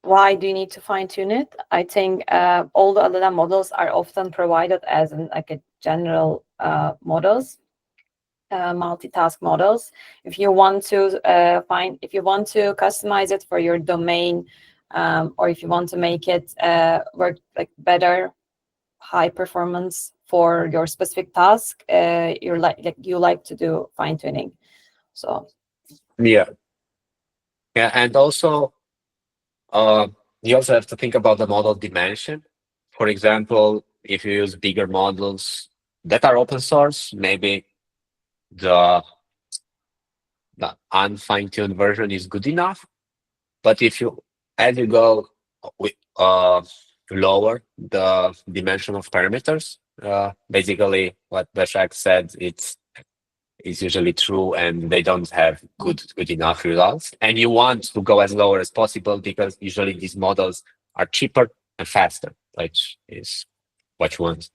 why do you need to fine tune it? I think all the LLM models are often provided as like a general models, multitask models. If you want to customize it for your domain, or if you want to make it work like better, high performance for your specific task, you like to do fine tuning. So Yeah, and also you also have to think about the model dimension. For example, if you use bigger models that are open source, maybe the unfine-tuned version is good enough. But as you go with lower the dimension of parameters, basically what Bashak said, it's usually true, and they don't have good enough results. And you want to go as lower as possible because usually these models are cheaper and faster, which is what you want.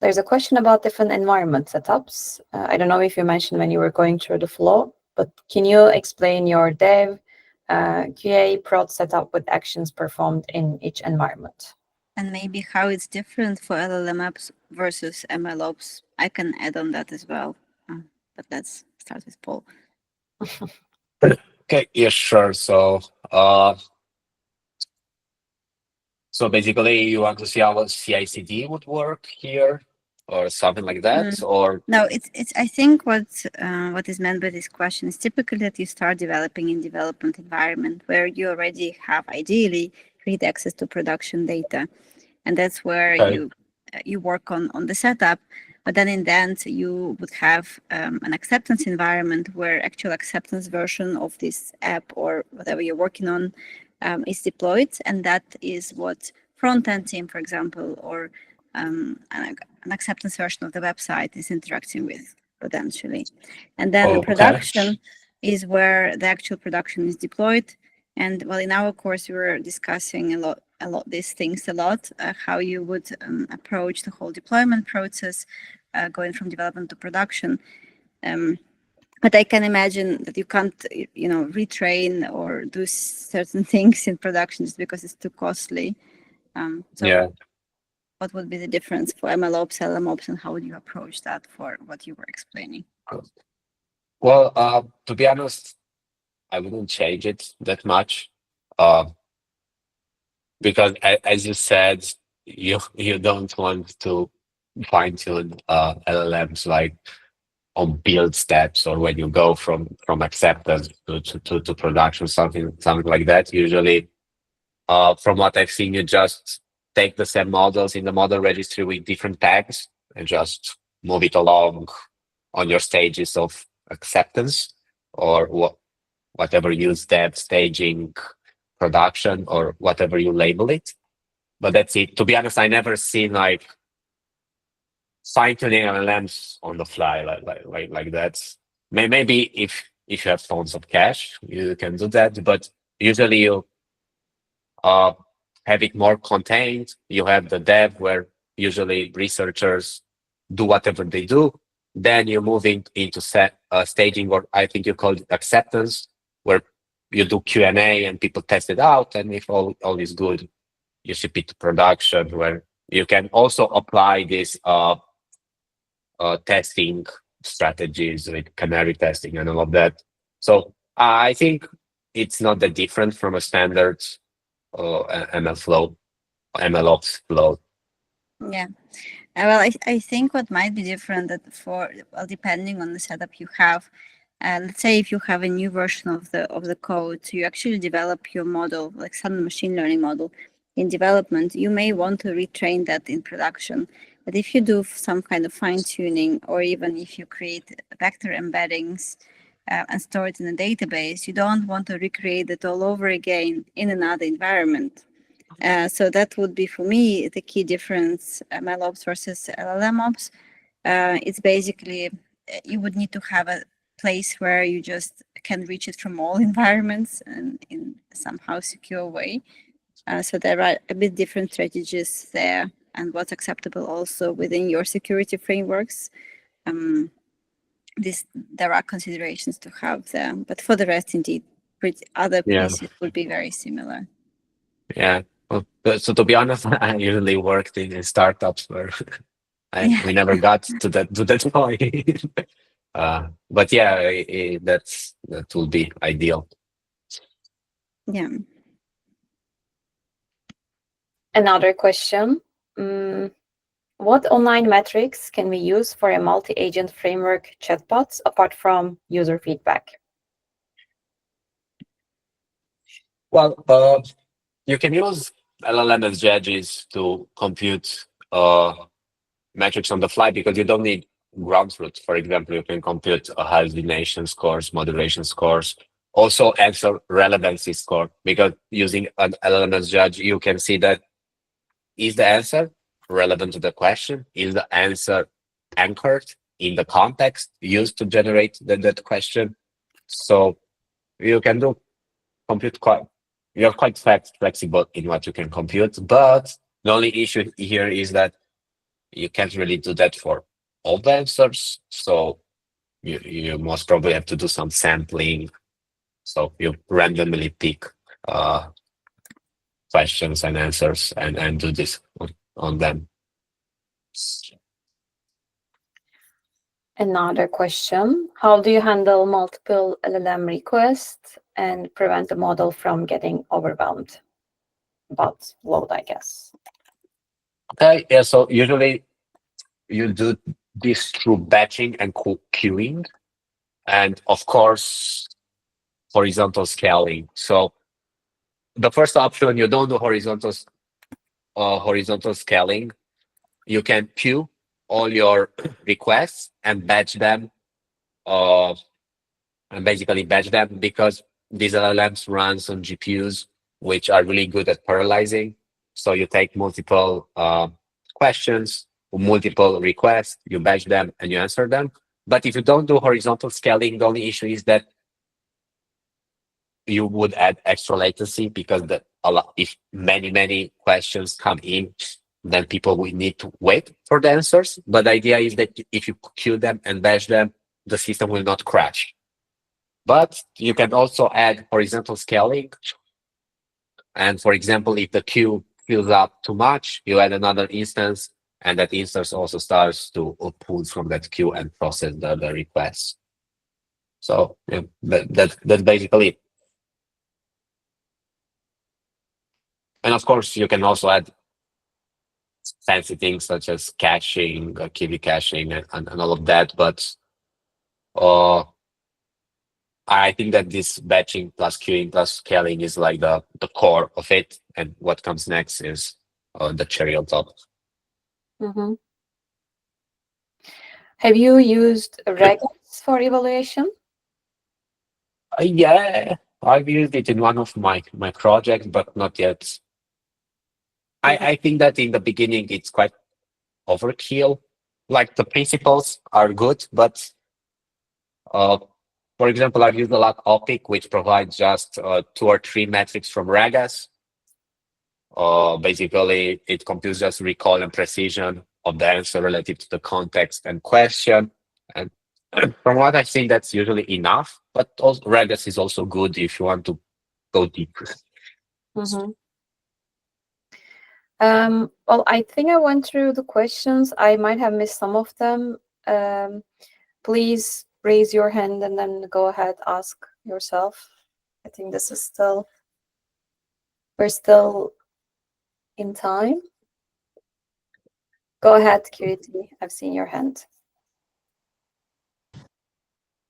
There's a question about different environment setups. I don't know if you mentioned when you were going through the flow, but can you explain your dev, QA, prod setup with actions performed in each environment? And maybe how it's different for LLM apps versus MLOps. I can add on that as well. But let's start with Paul. Okay, yeah, sure. So basically you want to see how CI/CD would work here or something like that, or no, it's I think what is meant by this question is typically that you start developing in development environment where you already have ideally read access to production data, and that's where you work on the setup. But then in the end, you would have an acceptance environment where actual acceptance version of this app or whatever you're working on is deployed, and that is what front-end team, for example, or an acceptance version of the website is interacting with potentially. And then production is where the actual production is deployed. And well, in our course, we were discussing a lot these things a lot, how you would approach the whole deployment process, going from development to production. But I can imagine that you can't, retrain or do certain things in production just because it's too costly. So what would be the difference for MLOps, LMOps, and how would you approach that for what you were explaining? Well, to be honest, I wouldn't change it that much. Because as you said, you don't want to fine tune LLMs like on build steps or when you go from acceptance to production, something like that. Usually, from what I've seen, you just take the same models in the model registry with different tags and just move it along on your stages of acceptance or whatever use dev, staging, production, or whatever you label it. But that's it. To be honest, I never seen like fine-tuning LLMs on the fly like that. Maybe if you have tons of cash, you can do that. But usually you have it more contained. You have the dev where usually researchers do whatever they do. Then you move into staging, or I think you call it acceptance, where you do Q&A and people test it out, and if all is good, you ship it to production, where you can also apply this testing strategies with canary testing and all of that. So I think it's not that different from a standard MLOps flow. Yeah. Well, I think what might be different that depending on the setup you have, let's say if you have a new version of the code, you actually develop your model, like some machine learning model in development, you may want to retrain that in production. But if you do some kind of fine tuning, or even if you create vector embeddings and store it in a database, you don't want to recreate it all over again in another environment. So that would be, for me, the key difference, MLOps versus LLM ops. It's basically, you would need to have a place where you just can reach it from all environments and in somehow secure way. So there are a bit different strategies there, and what's acceptable also within your security frameworks. There are considerations to have there, but for the rest, indeed, other pieces would be very similar. Yeah. Well, so to be honest, I usually worked in startups where we never got to that point. But yeah, that will be ideal. Yeah. Another question. What online metrics can we use for a multi-agent framework chatbots apart from user feedback? Well, you can use LLM RAGs to compute metrics on the fly, because you don't need ground truth. For example, you can compute hallucination scores, moderation scores, also answer relevancy score, because using an LLM RAG, you can see that is the answer relevant to the question? Is the answer anchored in the context used to generate that question? So you can compute you're quite flexible in what you can compute, but the only issue here is that you can't really do that for all the answers. So you most probably have to do some sampling. So you randomly pick questions and answers and do this on them. Another question. How do you handle multiple LLM requests and prevent the model from getting overwhelmed? But load, I guess. Okay, yeah, so usually you do this through batching and queuing, and of course, horizontal scaling. So the first option, you don't do horizontal scaling. You can queue all your requests and batch them, and basically batch them, because these LLMs runs on GPUs, which are really good at parallelizing. So you take multiple questions, multiple requests, you batch them, and you answer them. But if you don't do horizontal scaling, the only issue is that you would add extra latency, because if many questions come in, then people will need to wait for the answers. But the idea is that if you queue them and batch them, the system will not crash. But you can also add horizontal scaling. And for example, if the queue fills up too much, you add another instance, and that instance also starts to pull from that queue and process the requests. So yeah, that's basically it. And of course, you can also add fancy things such as caching, KV caching, and all of that. But I think that this batching plus queuing plus scaling is like the core of it. And what comes next is the cherry on top. Mm-hmm. Have you used RAG for evaluation? Yeah, I've used it in one of my projects, but not yet. I think that in the beginning, it's quite overkill. Like the principles are good, but for example, I've used a lot OPIC, which provides just 2 or 3 metrics from RAGs. Basically, it computes just recall and precision of the answer relative to the context and question. And From what I've seen, that's usually enough, but also Ragus is also good if you want to go deeper. Mm-hmm. Well, I think I went through the questions. I might have missed some of them. Please raise your hand and then go ahead, ask yourself. I think this is we're still in time. Go ahead, Kiriti. I've seen your hand.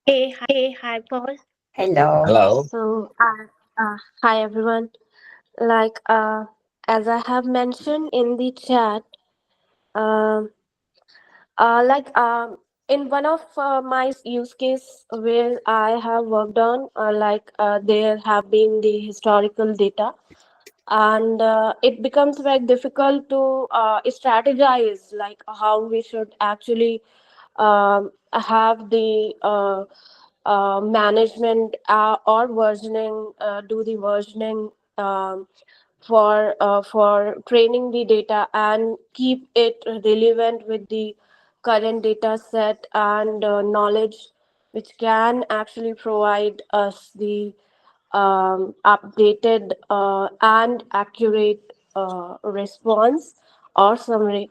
Hey, hi, Paul. Hello. Hello. So, hi everyone. Like, as I have mentioned in the chat, um, like, in one of my use case where I have worked on, there have been the historical data, and it becomes very difficult to strategize, like how we should actually have the management or versioning, do the versioning for training the data and keep it relevant with the current data set and knowledge, which can actually provide us the updated and accurate response or summary.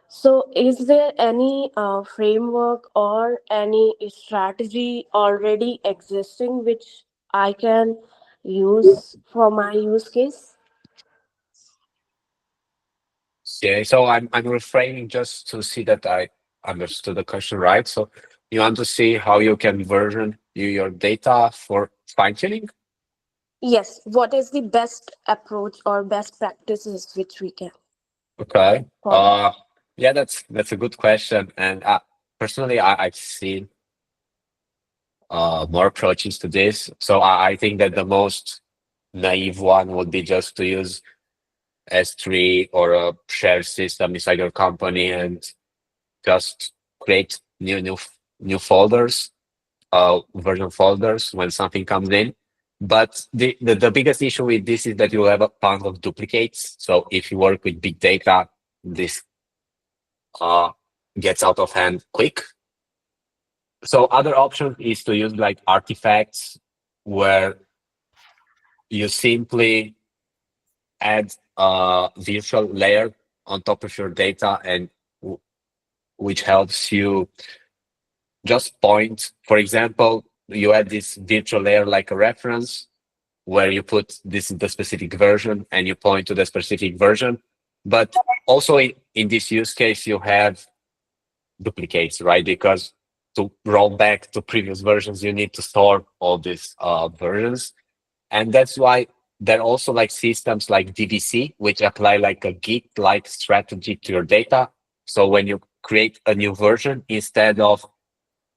So, is there any framework or any strategy already existing which I can use for my use case? Yeah, so I'm refraining just to see that I understood the question right. So you want to see how you can version your data for fine tuning? Yes. What is the best approach or best practices which we can Okay. follow? Yeah, that's a good question. And personally, I've seen more approaches to this. So I think that the most naive one would be just to use S3 or a shared system inside your company and just create new folders, version folders when something comes in. But the biggest issue with this is that you have a ton of duplicates. So if you work with big data, this gets out of hand quick. So other option is to use like artifacts where you simply add a virtual layer on top of your data and which helps you just point. For example, you add this virtual layer like a reference where you put this the specific version and you point to the specific version. But also in this use case, you have duplicates, right? Because to roll back to previous versions, you need to store all these versions. And that's why there are also like systems like DBC, which apply like a Git-like strategy to your data. So when you create a new version, instead of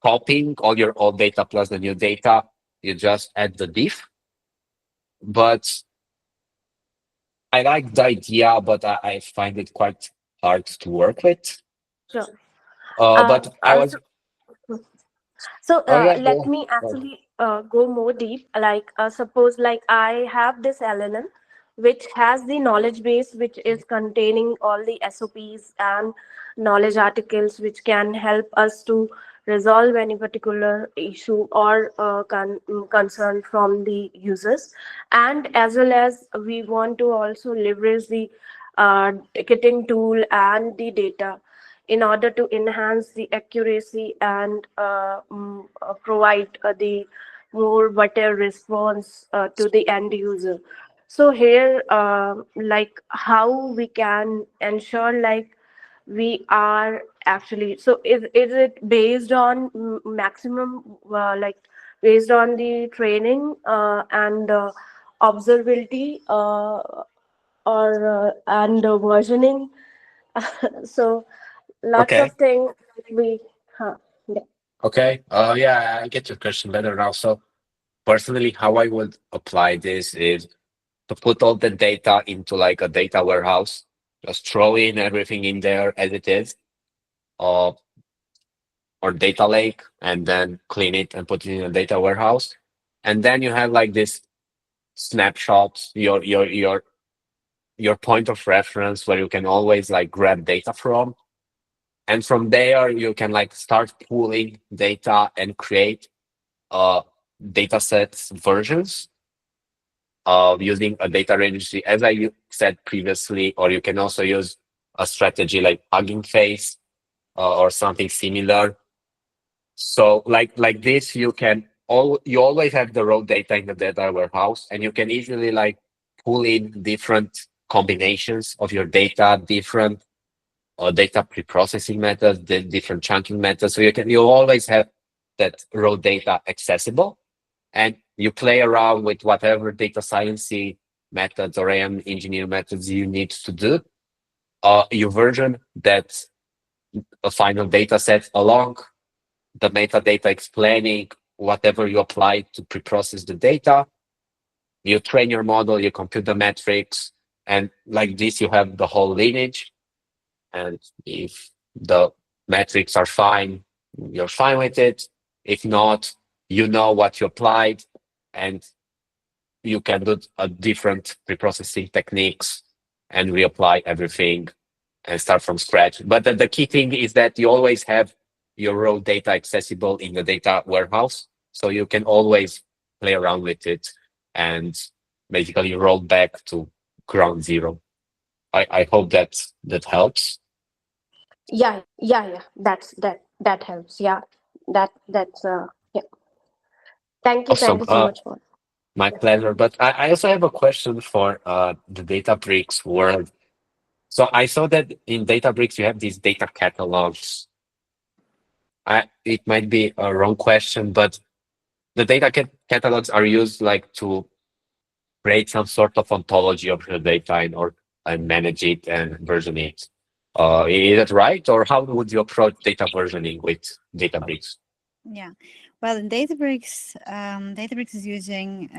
copying all your old data plus the new data, you just add the diff. But I like the idea, but I find it quite hard to work with. Sure. But I was, So oh yeah, let go. me actually go more deep. Like suppose like I have this LLM, which has the knowledge base, which is containing all the SOPs and knowledge articles, which can help us to resolve any particular issue or concern from the users, and as well as we want to also leverage the ticketing tool and the data in order to enhance the accuracy and provide the more better response to the end user. So here like how we can ensure like we are actually, so is it based on maximum like based on the training and observability or and versioning? So lots Okay. of things we yeah. Okay. Yeah, I get your question better now. So personally, how I would apply this is to put all the data into like a data warehouse, just throw in everything in there as it is, uh, or data lake, and then clean it and put it in a data warehouse. And then you have like this snapshot, your point of reference where you can always like grab data from. And from there, you can like start pooling data and create data sets versions using a data registry, as I said previously, or you can also use a strategy like Hugging Face or something similar. So like this, you always have the raw data in the data warehouse, and you can easily like pull in different combinations of your data, different data pre-processing methods, the different chunking methods. So you always have that raw data accessible, and you play around with whatever data sciencey methods or AM engineer methods you need to do. You version that a final data set along the metadata explaining whatever you apply to pre-process the data. You train your model, you compute the metrics, and like this, you have the whole lineage. And if the metrics are fine, you're fine with it. If not, you know what you applied, and you can do a different pre-processing techniques and reapply everything and start from scratch. But the key thing is that you always have your raw data accessible in the data warehouse. So you can always play around with it and basically roll back to ground zero. I hope that helps. Yeah. That helps. Yeah. That's yeah. Thank Awesome. you so much for. My pleasure. But I also have a question for the Databricks world. So I saw that in Databricks you have these data catalogs. It might be a wrong question, but the data catalogs are used like to create some sort of ontology of the data and manage it and version it. Is that right? Or how would you approach data versioning with Databricks? Yeah. Well, in Databricks, Databricks is using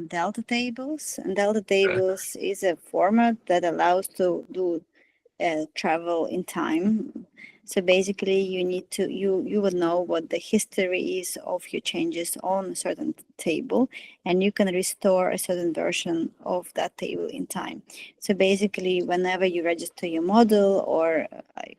delta tables, and delta tables is a format that allows to do travel in time. So basically, you would know what the history is of your changes on a certain table, and you can restore a certain version of that table in time. So basically, whenever you register your model, or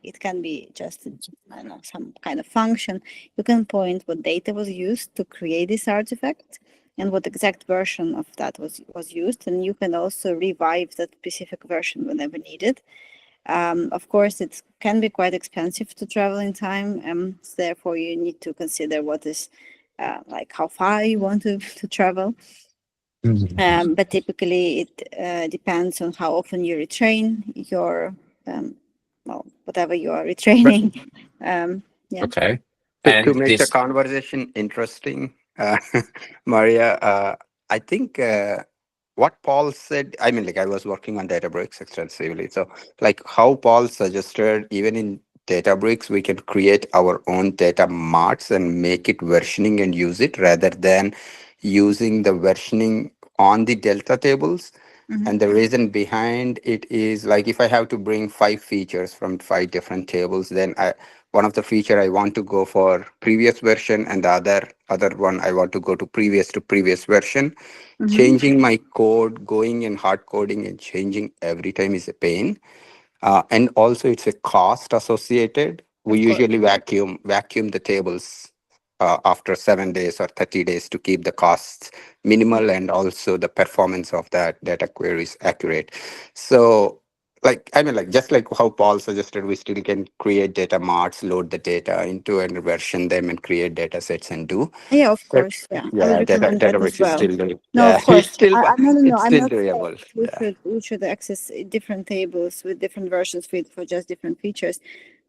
it can be just I don't know, some kind of function, you can point what data was used to create this artifact and what exact version of that was used, and you can also revive that specific version whenever needed. Of course, it can be quite expensive to travel in time, so therefore you need to consider what is like how far you want to travel. But typically, it depends on how often you retrain your whatever you are retraining. Yeah. Okay. To make the conversation interesting, Maria, I think what Paul said, I mean, like I was working on Databricks extensively. So like how Paul suggested, even in Databricks, we can create our own data marts and make it versioning and use it rather than using the versioning on the delta tables. Mhm. And the reason behind it is like if I have to bring 5 features from 5 different tables, then one of the feature I want to go for previous version, and the other one I want to go to previous version. Mhm. Changing my code, going and hard coding and changing every time is a pain. And also it's a cost associated. We Of course. usually vacuum the tables after 7 days or 30 days to keep the costs minimal and also the performance of that data queries accurate. So like, I mean, like just like how Paul suggested, we still can create data marts, load the data into and version them and create data sets and do. Yeah, of But course. Yeah, I would yeah, recommend that as Databricks is well. still doing. No, Yeah, of course. it's still, No. it's I'm still not saying doable. Yeah. we should access different tables with different versions for just different features.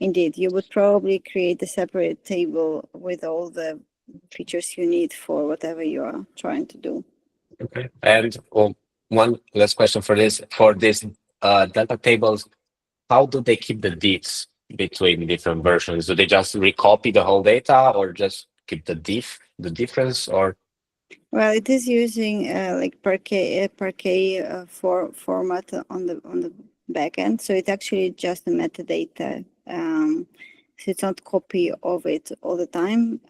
Indeed, you would probably create a separate table with all the features you need for whatever you are trying to do. Okay. And one last question for this data tables, how do they keep the diffs between different versions? Do they just recopy the whole data or just keep the difference or? Well, it is using like Parquet format on the back end, so it's actually just the metadata. So it's not copy of it all the time.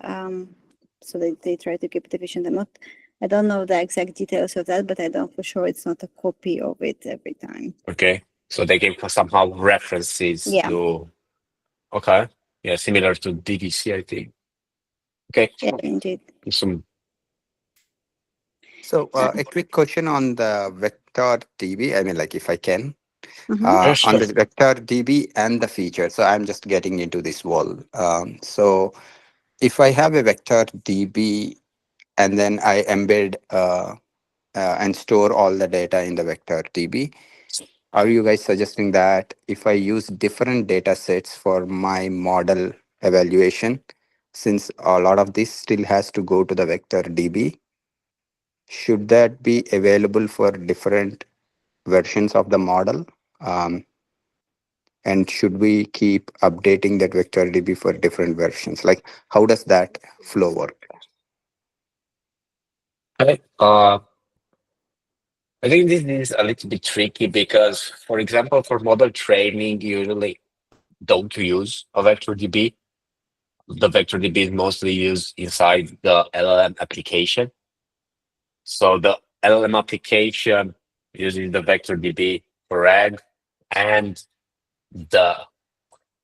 So they try to keep it efficient. I don't know the exact details of that, but I know for sure it's not a copy of it every time. Okay. So they give somehow references Yeah. to. Okay. similar to DVC, I think. Okay. Yeah, indeed. So a quick question on the vector DB. I mean, like if I can, Mhm. on the vector DB and the feature. So I'm just getting into this wall. So if I have a vector DB and then I embed and store all the data in the vector DB, are you guys suggesting that if I use different data sets for my model evaluation, since a lot of this still has to go to the vector DB, should that be available for different versions of the model? And should we keep updating that vector DB for different versions? Like, how does that flow work? Okay. I think this is a little bit tricky because, for example, for model training, you usually don't use a vector DB. The vector DB is mostly used inside the LLM application. So the LLM application uses the vector DB for RAG and the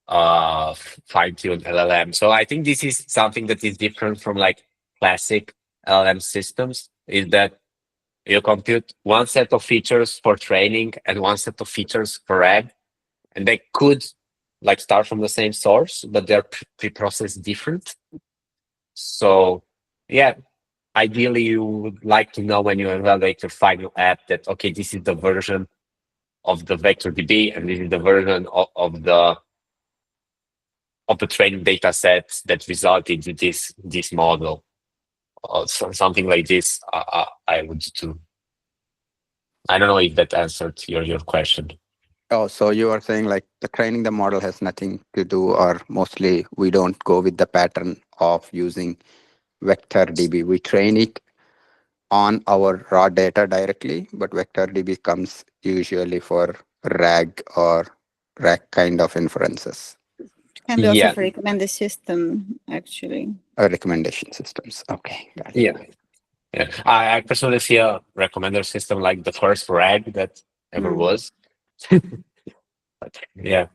fine-tuned LLM. So I think this is something that is different from like classic LLM systems, is that you compute one set of features for training and one set of features for RAG, and they could like start from the same source, but they're pre-processed different. So yeah, ideally you would like to know when you evaluate your final app that, okay, this is the version of the vector DB and this is the version of the training data set that resulted in this model. Something like this I would do. I don't know if that answered your question. Oh, so you are saying like the training the model has nothing to do, or mostly we don't go with the pattern of using vector DB. We train it on our raw data directly, but vector DB comes usually for RAG or RAG kind of inferences. Can be also Yeah. for recommended system, actually. Or recommendation systems. Okay. Got it. Yeah. Yeah. I personally see a recommender system like the first RAG that ever was. But yeah.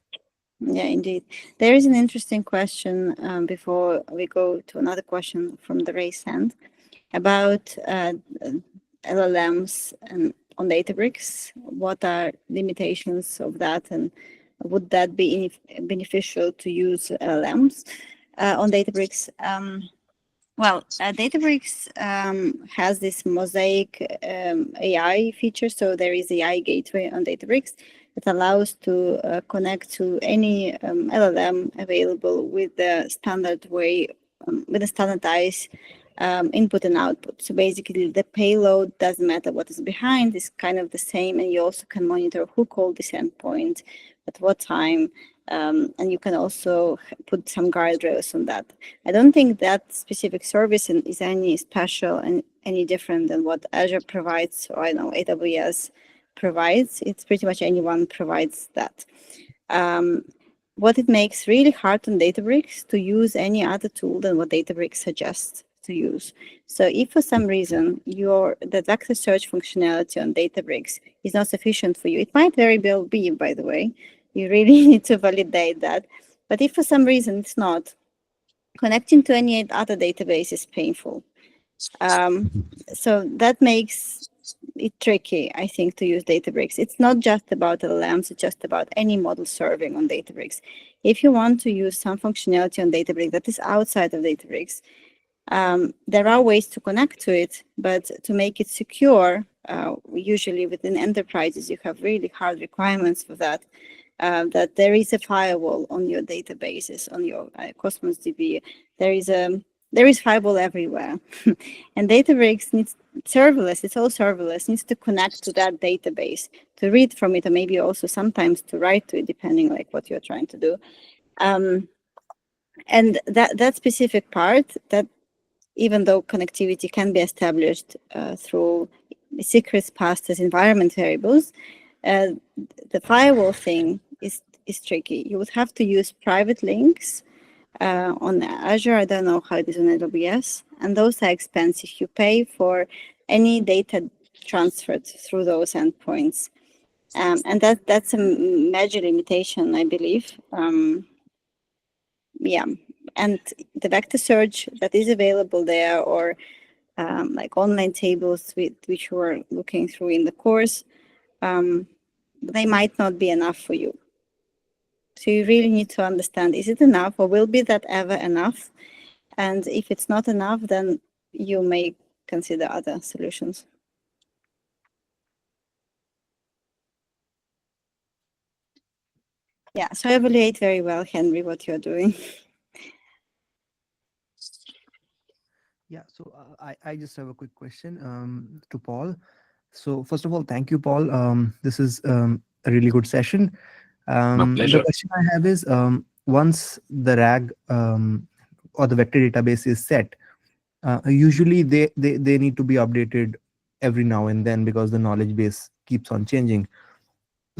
Yeah, indeed. There is an interesting question before we go to another question from the raised hand about LLMs and on Databricks. What are limitations of that, and would that be beneficial to use LLMs on Databricks? Well, Databricks has this Mosaic AI feature. So there is AI gateway on Databricks that allows to connect to any LLM available with the standard way, with a standardized input and output. So basically the payload doesn't matter what is behind, it's kind of the same. And you also can monitor who called this endpoint, at what time. And you can also put some guardrails on that. I don't think that specific service is any special and any different than what Azure provides, or I know AWS provides. It's pretty much anyone provides that. What it makes really hard on Databricks to use any other tool than what Databricks suggests to use. So if for some reason the vector search functionality on Databricks is not sufficient for you, it might very well be, by the way. You really need to validate that. But if for some reason it's not, connecting to any other database is painful. So that makes it tricky, I think, to use Databricks. It's not just about LLMs, it's just about any model serving on Databricks. If you want to use some functionality on Databricks that is outside of Databricks, there are ways to connect to it, but to make it secure, usually within enterprises, you have really hard requirements for that. That there is a firewall on your databases, on your Cosmos DB. There is firewall everywhere. And Databricks needs serverless, it's all serverless, needs to connect to that database, to read from it, or maybe also sometimes to write to it, depending like what you're trying to do. And that specific part, that even though connectivity can be established through secrets passed as environment variables, the firewall thing is tricky. You would have to use private links on Azure. I don't know how it is on AWS, and those are expensive. You pay for any data transferred through those endpoints, and that's a major limitation, I believe. yeah, and the vector search that is available there, or like online tables which we're looking through in the course, they might not be enough for you. So you really need to understand, is it enough, or will be that ever enough? And if it's not enough, then you may consider other solutions. Yeah, so evaluate very well, Henry, what you're doing. Yeah, so I just have a quick question to Paul. So first of all, thank you, Paul. This is a really good session. My The pleasure. question I have is, once the RAG or the vector database is set, usually they need to be updated every now and then because the knowledge base keeps on changing.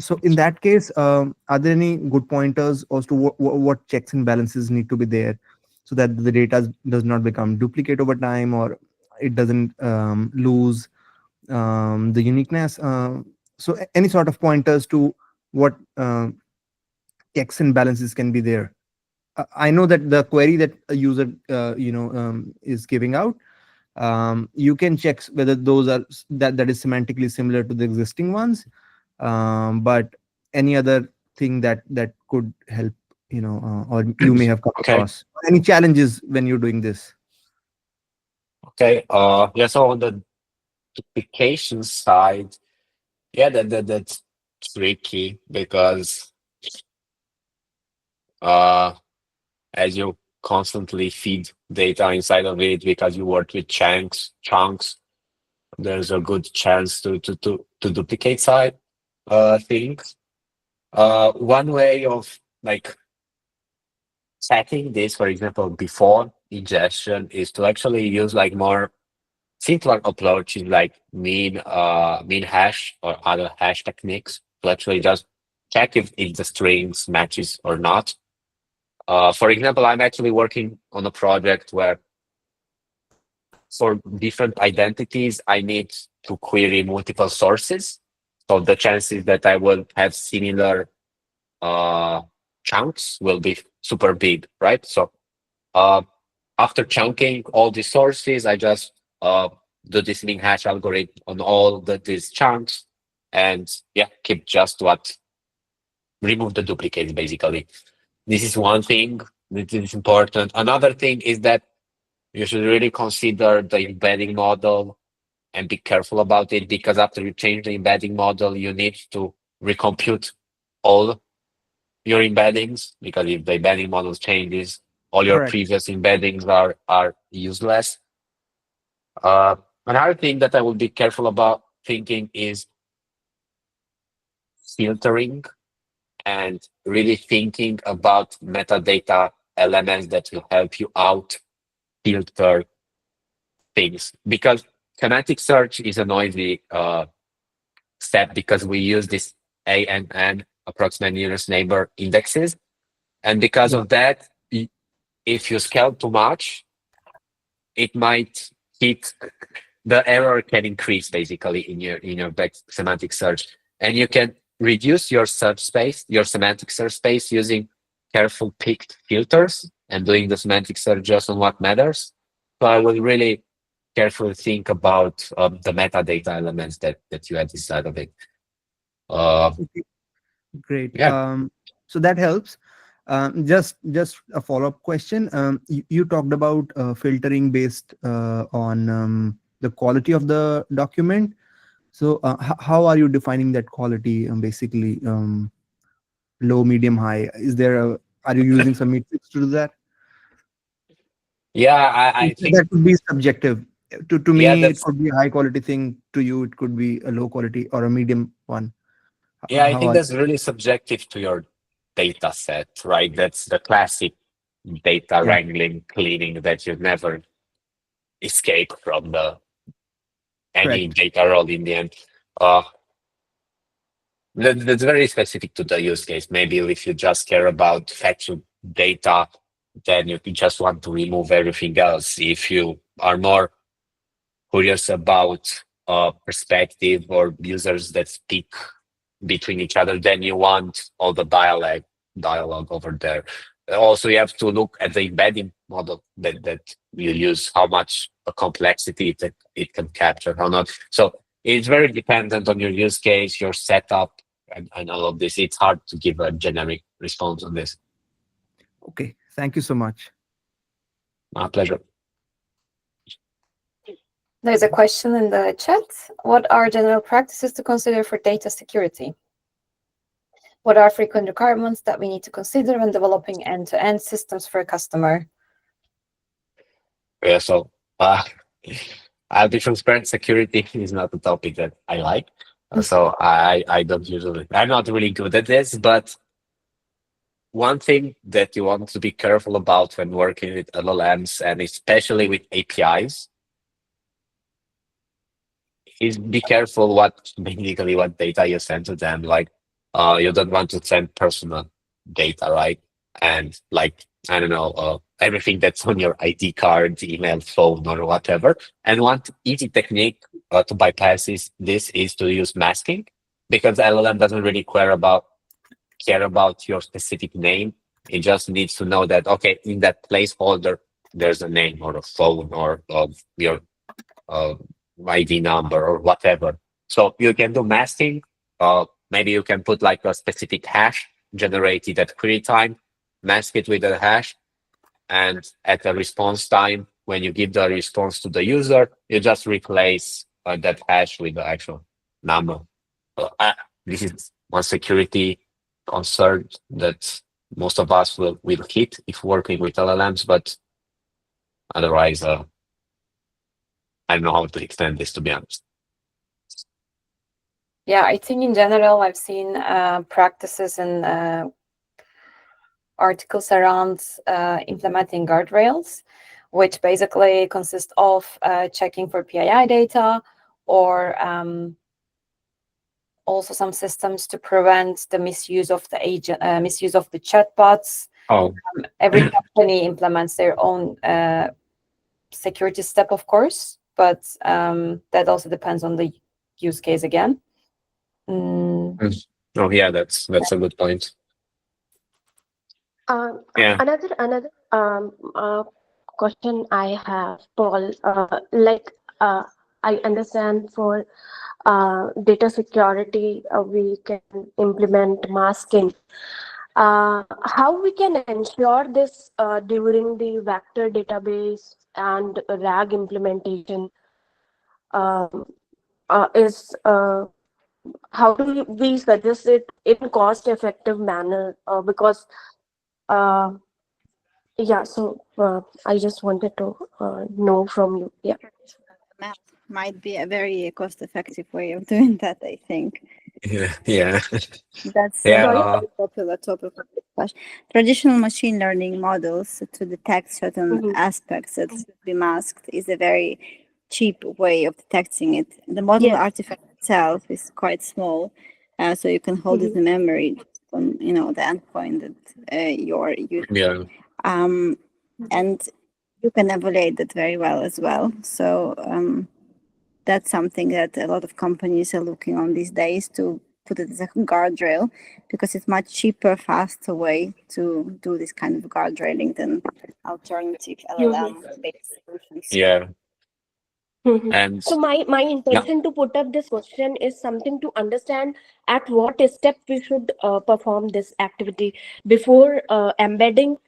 So in that case, are there any good pointers as to what checks and balances need to be there so that the data does not become duplicate over time, or it doesn't lose the uniqueness? So any sort of pointers to what checks and balances can be there? I know that the query that a user is giving out, you can check whether those are that is semantically similar to the existing ones, but any other thing that could help, or you may have come Okay. across any challenges when you're doing this? Okay. Yeah. So on the duplication side, yeah, that's tricky because as you constantly feed data inside of it because you work with chunks, there's a good chance to duplicate side things. One way of like setting this, for example, before ingestion, is to actually use like more simpler approaches like mean hash or other hash techniques to actually just check if the strings matches or not. For example, I'm actually working on a project where for different identities, I need to query multiple sources. So the chances that I will have similar chunks will be super big, right? So after chunking all the sources, I just do this min hash algorithm on all these chunks, and yeah, keep just what, remove the duplicates basically. This is one thing that is important. Another thing is that you should really consider the embedding model and be careful about it, because after you change the embedding model, you need to recompute all your embeddings, because if the embedding model changes, all your Correct. previous embeddings are useless. Another thing that I would be careful about thinking is filtering and really thinking about metadata elements that will help you out filter things, because semantic search is a noisy step because we use this ANN, approximate nearest neighbor indexes, and because Yeah. of that, if you scale too much, it might hit, the error can increase basically in your back semantic search, and you can reduce your search space, your semantic search space, using careful picked filters and doing the semantic search just on what matters. So I will really carefully think about the metadata elements that you add inside of it. Okay, great. Yeah. So that helps. Just a follow-up question. You talked about filtering based on the quality of the document. So how are you defining that quality? Basically, low, medium, high. Are you using some metrics to do that? Yeah, I think, That could be subjective. To yeah, me, it that's, could be a high quality thing. To you, it could be a low quality or a medium one. yeah, I How think are that's really subjective to your data set, right? That's the classic data Yeah, wrangling, cleaning that you never escape from any correct. data role in the end. Uh, that's very specific to the use case. Maybe if you just care about factual data, then you just want to remove everything else. If you are more curious about perspective or users that speak between each other, then you want all the dialogue over there. also you have to look at the embedding model that you use, how much complexity it can capture, how not. So it's very dependent on your use case, your setup, and all of this. It's hard to give a generic response on this. Okay, thank you so much. My pleasure. There's a question in the chat. What are general practices to consider for data security? What are frequent requirements that we need to consider when developing end-to-end systems for a customer? Yeah, so I'll be transparent. Security is not a topic that I like. So I don't usually, I'm not really good at this, but one thing that you want to be careful about when working with LLMs, and especially with APIs, is be careful what data you send to them. Like, you don't want to send personal data, right? And like, I don't know, everything that's on your ID card, email, phone, or whatever. And one easy technique to bypass this is to use masking, because LLM doesn't really care about your specific name. It just needs to know that, okay, in that placeholder, there's a name or a phone or your ID number or whatever. So you can do masking. Maybe you can put like a specific hash generated at query time, mask it with a hash, and at the response time, when you give the response to the user, you just replace that hash with the actual number. This is one security concern that most of us will hit if working with LLMs, but otherwise, I don't know how to extend this, to be honest. Yeah, I think in general, I've seen practices and articles around implementing guardrails, which basically consist of checking for PII data, or also some systems to prevent the misuse of the agent, misuse of the chatbots. Oh, Every company implements their own security step, of course, but that also depends on the use case again. oh yeah, that's a good point. Yeah. Another question I have, Paul. I understand for data security, we can implement masking. How we can ensure this during the vector database and RAG implementation is how do we suggest it in cost-effective manner? Because yeah, so I just wanted to know from you. Yeah. Math might be a very cost-effective way of doing that, I think. Yeah. That's Yeah. a very popular topic of discussion. Traditional machine learning models to detect certain aspects that should be masked is a very cheap way of detecting it. The model artifact itself is quite small, so you can hold it in memory on the endpoint that you're using. Yeah. And you can evaluate that very well as well. So that's something that a lot of companies are looking on these days, to put it as a guardrail, because it's much cheaper, faster way to do this kind of guardrailing than alternative LLM-based solutions. Yeah. And so my intention to put up this question is something to understand at what step we should perform this activity before embedding.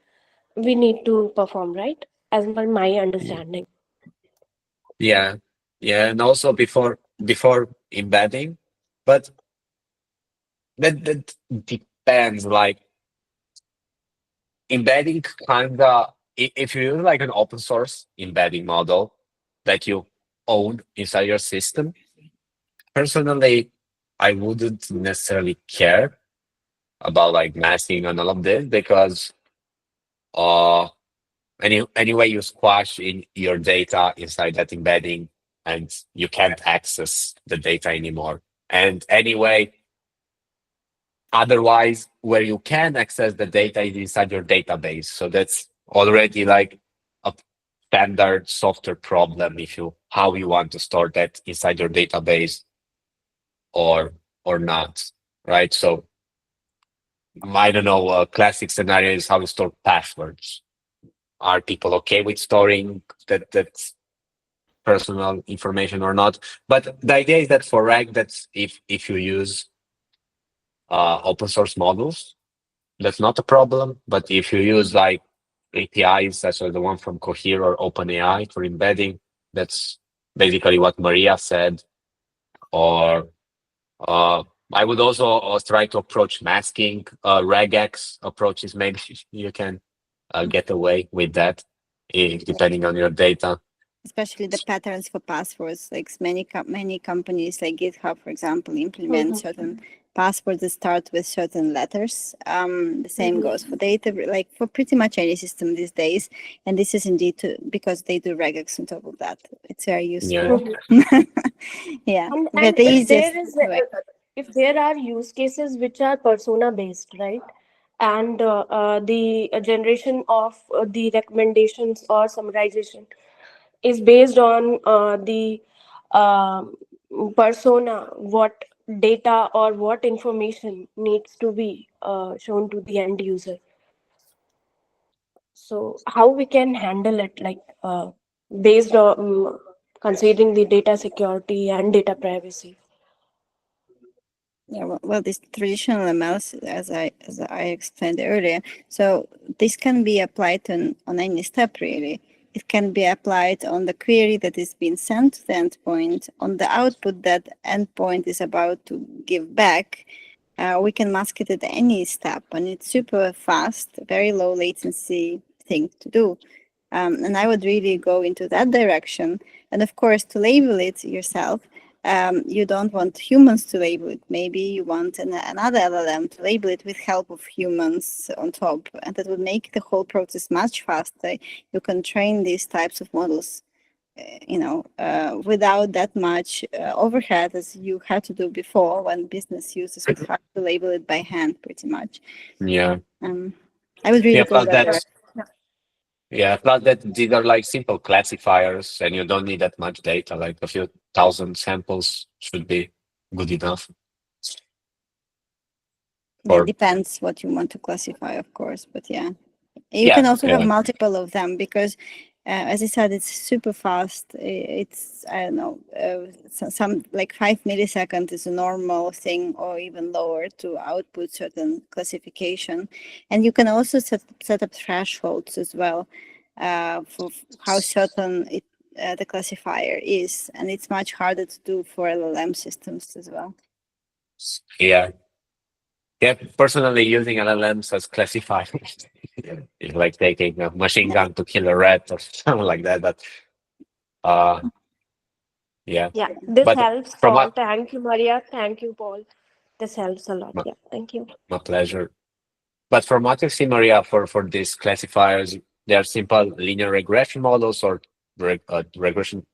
We need to perform, right? As per my understanding. Yeah, and also before embedding, but that depends. Like, embedding kinda, if you use like an open source embedding model that you own inside your system, personally, I wouldn't necessarily care about like masking and all of this, because anyway you squash in your data inside that embedding, and you can't access the data anymore. And anyway, otherwise, where you can access the data is inside your database. So that's already like a standard software problem, how you want to store that inside your database or not, right? So I don't know, a classic scenario is how to store passwords. Are people okay with storing that's personal information or not? But the idea is that for RAG, that's if you use open source models, that's not a problem. But if you use like APIs such as the one from Cohere or OpenAI for embedding, that's basically what Maria said. Or I would also try to approach masking. Regex approaches, maybe you can get away with that, depending on your data. Especially the patterns for passwords, like many companies like GitHub, for example, implement certain passwords that start with certain letters. The same goes for data, like for pretty much any system these days. And this is indeed because they do regex on top of that. It's very useful. Yeah, And but the easiest way. if there are use cases which are persona based, right? And the generation of the recommendations or summarization is based on the um persona, what data or what information needs to be shown to the end user. So how we can handle it, like based on considering the data security and data privacy. Yeah, well, this traditional MLs, as I explained earlier, so this can be applied on any step really. It can be applied on the query that is being sent to the endpoint, on the output that endpoint is about to give back. We can mask it at any step, and it's super fast, very low latency thing to do. And I would really go into that direction. And of course, to label it yourself, you don't want humans to label it. Maybe you want another LLM to label it with help of humans on top. And that would make the whole process much faster. You can train these types of models, without that much overhead as you had to do before when business users would have to label it by hand pretty much. Yeah. I would really go that direction. Yeah, plus that these are like simple classifiers and you don't need that much data, like a few thousand samples should be good enough. It depends what you want to classify, of course, but yeah. You can also have multiple of them because, as I said, it's super fast. It's, I don't know, some like 5 milliseconds is a normal thing or even lower to output certain classification. And you can also set up thresholds as well for how certain the classifier is. And it's much harder to do for LLM systems as well. Yeah. Yeah, personally using LLMs as classifiers is like taking a machine gun to kill a rat or something like that. But yeah. Yeah, this But helps, from Paul. what, Thank you, Maria. Thank you, Paul. This helps a lot. Yeah, thank you. my pleasure. But from what you see, Maria, for these classifiers, they are simple linear regression models or regression,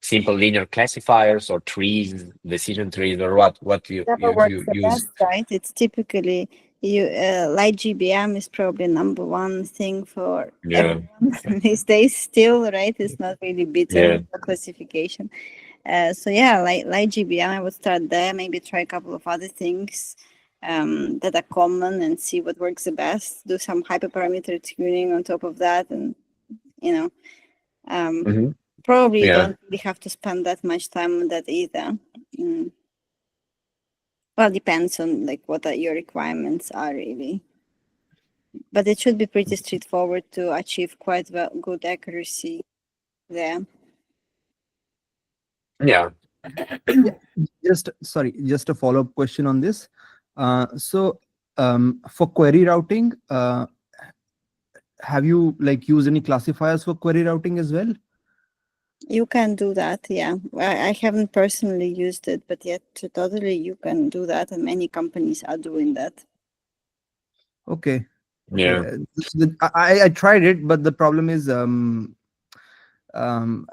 simple linear classifiers or trees, decision trees, or what you works the use. best, right? It's typically light GBM is probably number one thing for everyone these days still, right? It's not really beaten the classification. So yeah, light GBM, I would start there, maybe try a couple of other things that are common and see what works the best. Do some hyperparameter tuning on top of that, and probably you don't really have to spend that much time on that either. Well, depends on like what your requirements are really, but it should be pretty straightforward to achieve quite good accuracy there. Yeah. Just a follow-up question on this. So for query routing, have you like used any classifiers for query routing as well? You can do that, yeah. I haven't personally used it, but yet totally you can do that, and many companies are doing that. Okay. Yeah. I tried it, but the problem is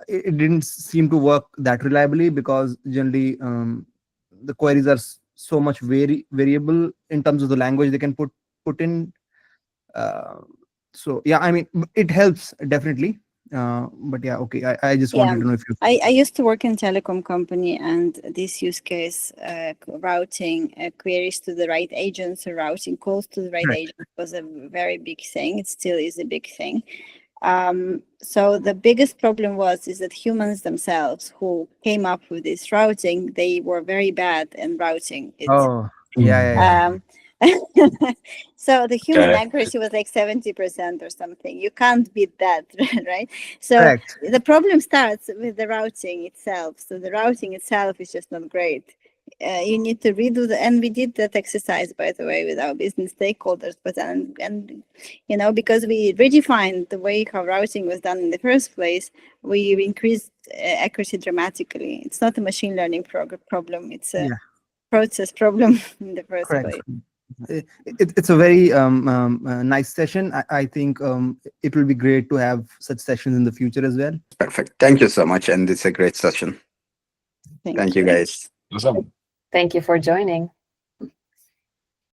it didn't seem to work that reliably because generally the queries are so much variable in terms of the language they can put in. So yeah, I mean, it helps definitely, But yeah, okay. I just Yeah. wanted to know if you. I used to work in telecom company, and this use case, routing queries to the right agents or routing calls to the right Right. agents was a very big thing. It still is a big thing. So the biggest problem is that humans themselves who came up with this routing, they were very bad in routing it. Oh, yeah. So the human Okay. accuracy was like 70% or something. You can't beat that, right? So Correct. the problem starts with the routing itself. So the routing itself is just not great. You need to redo and we did that exercise, by the way, with our business stakeholders, but and you know, because we redefined the way how routing was done in the first place, we increased accuracy dramatically. It's not a machine learning problem. It's a process problem in the first Correct. place. It's a very nice session. I think it will be great to have such sessions in the future as well. Perfect. Thank you so much. And it's a great session. Thank you, guys. Awesome. Thank you for joining.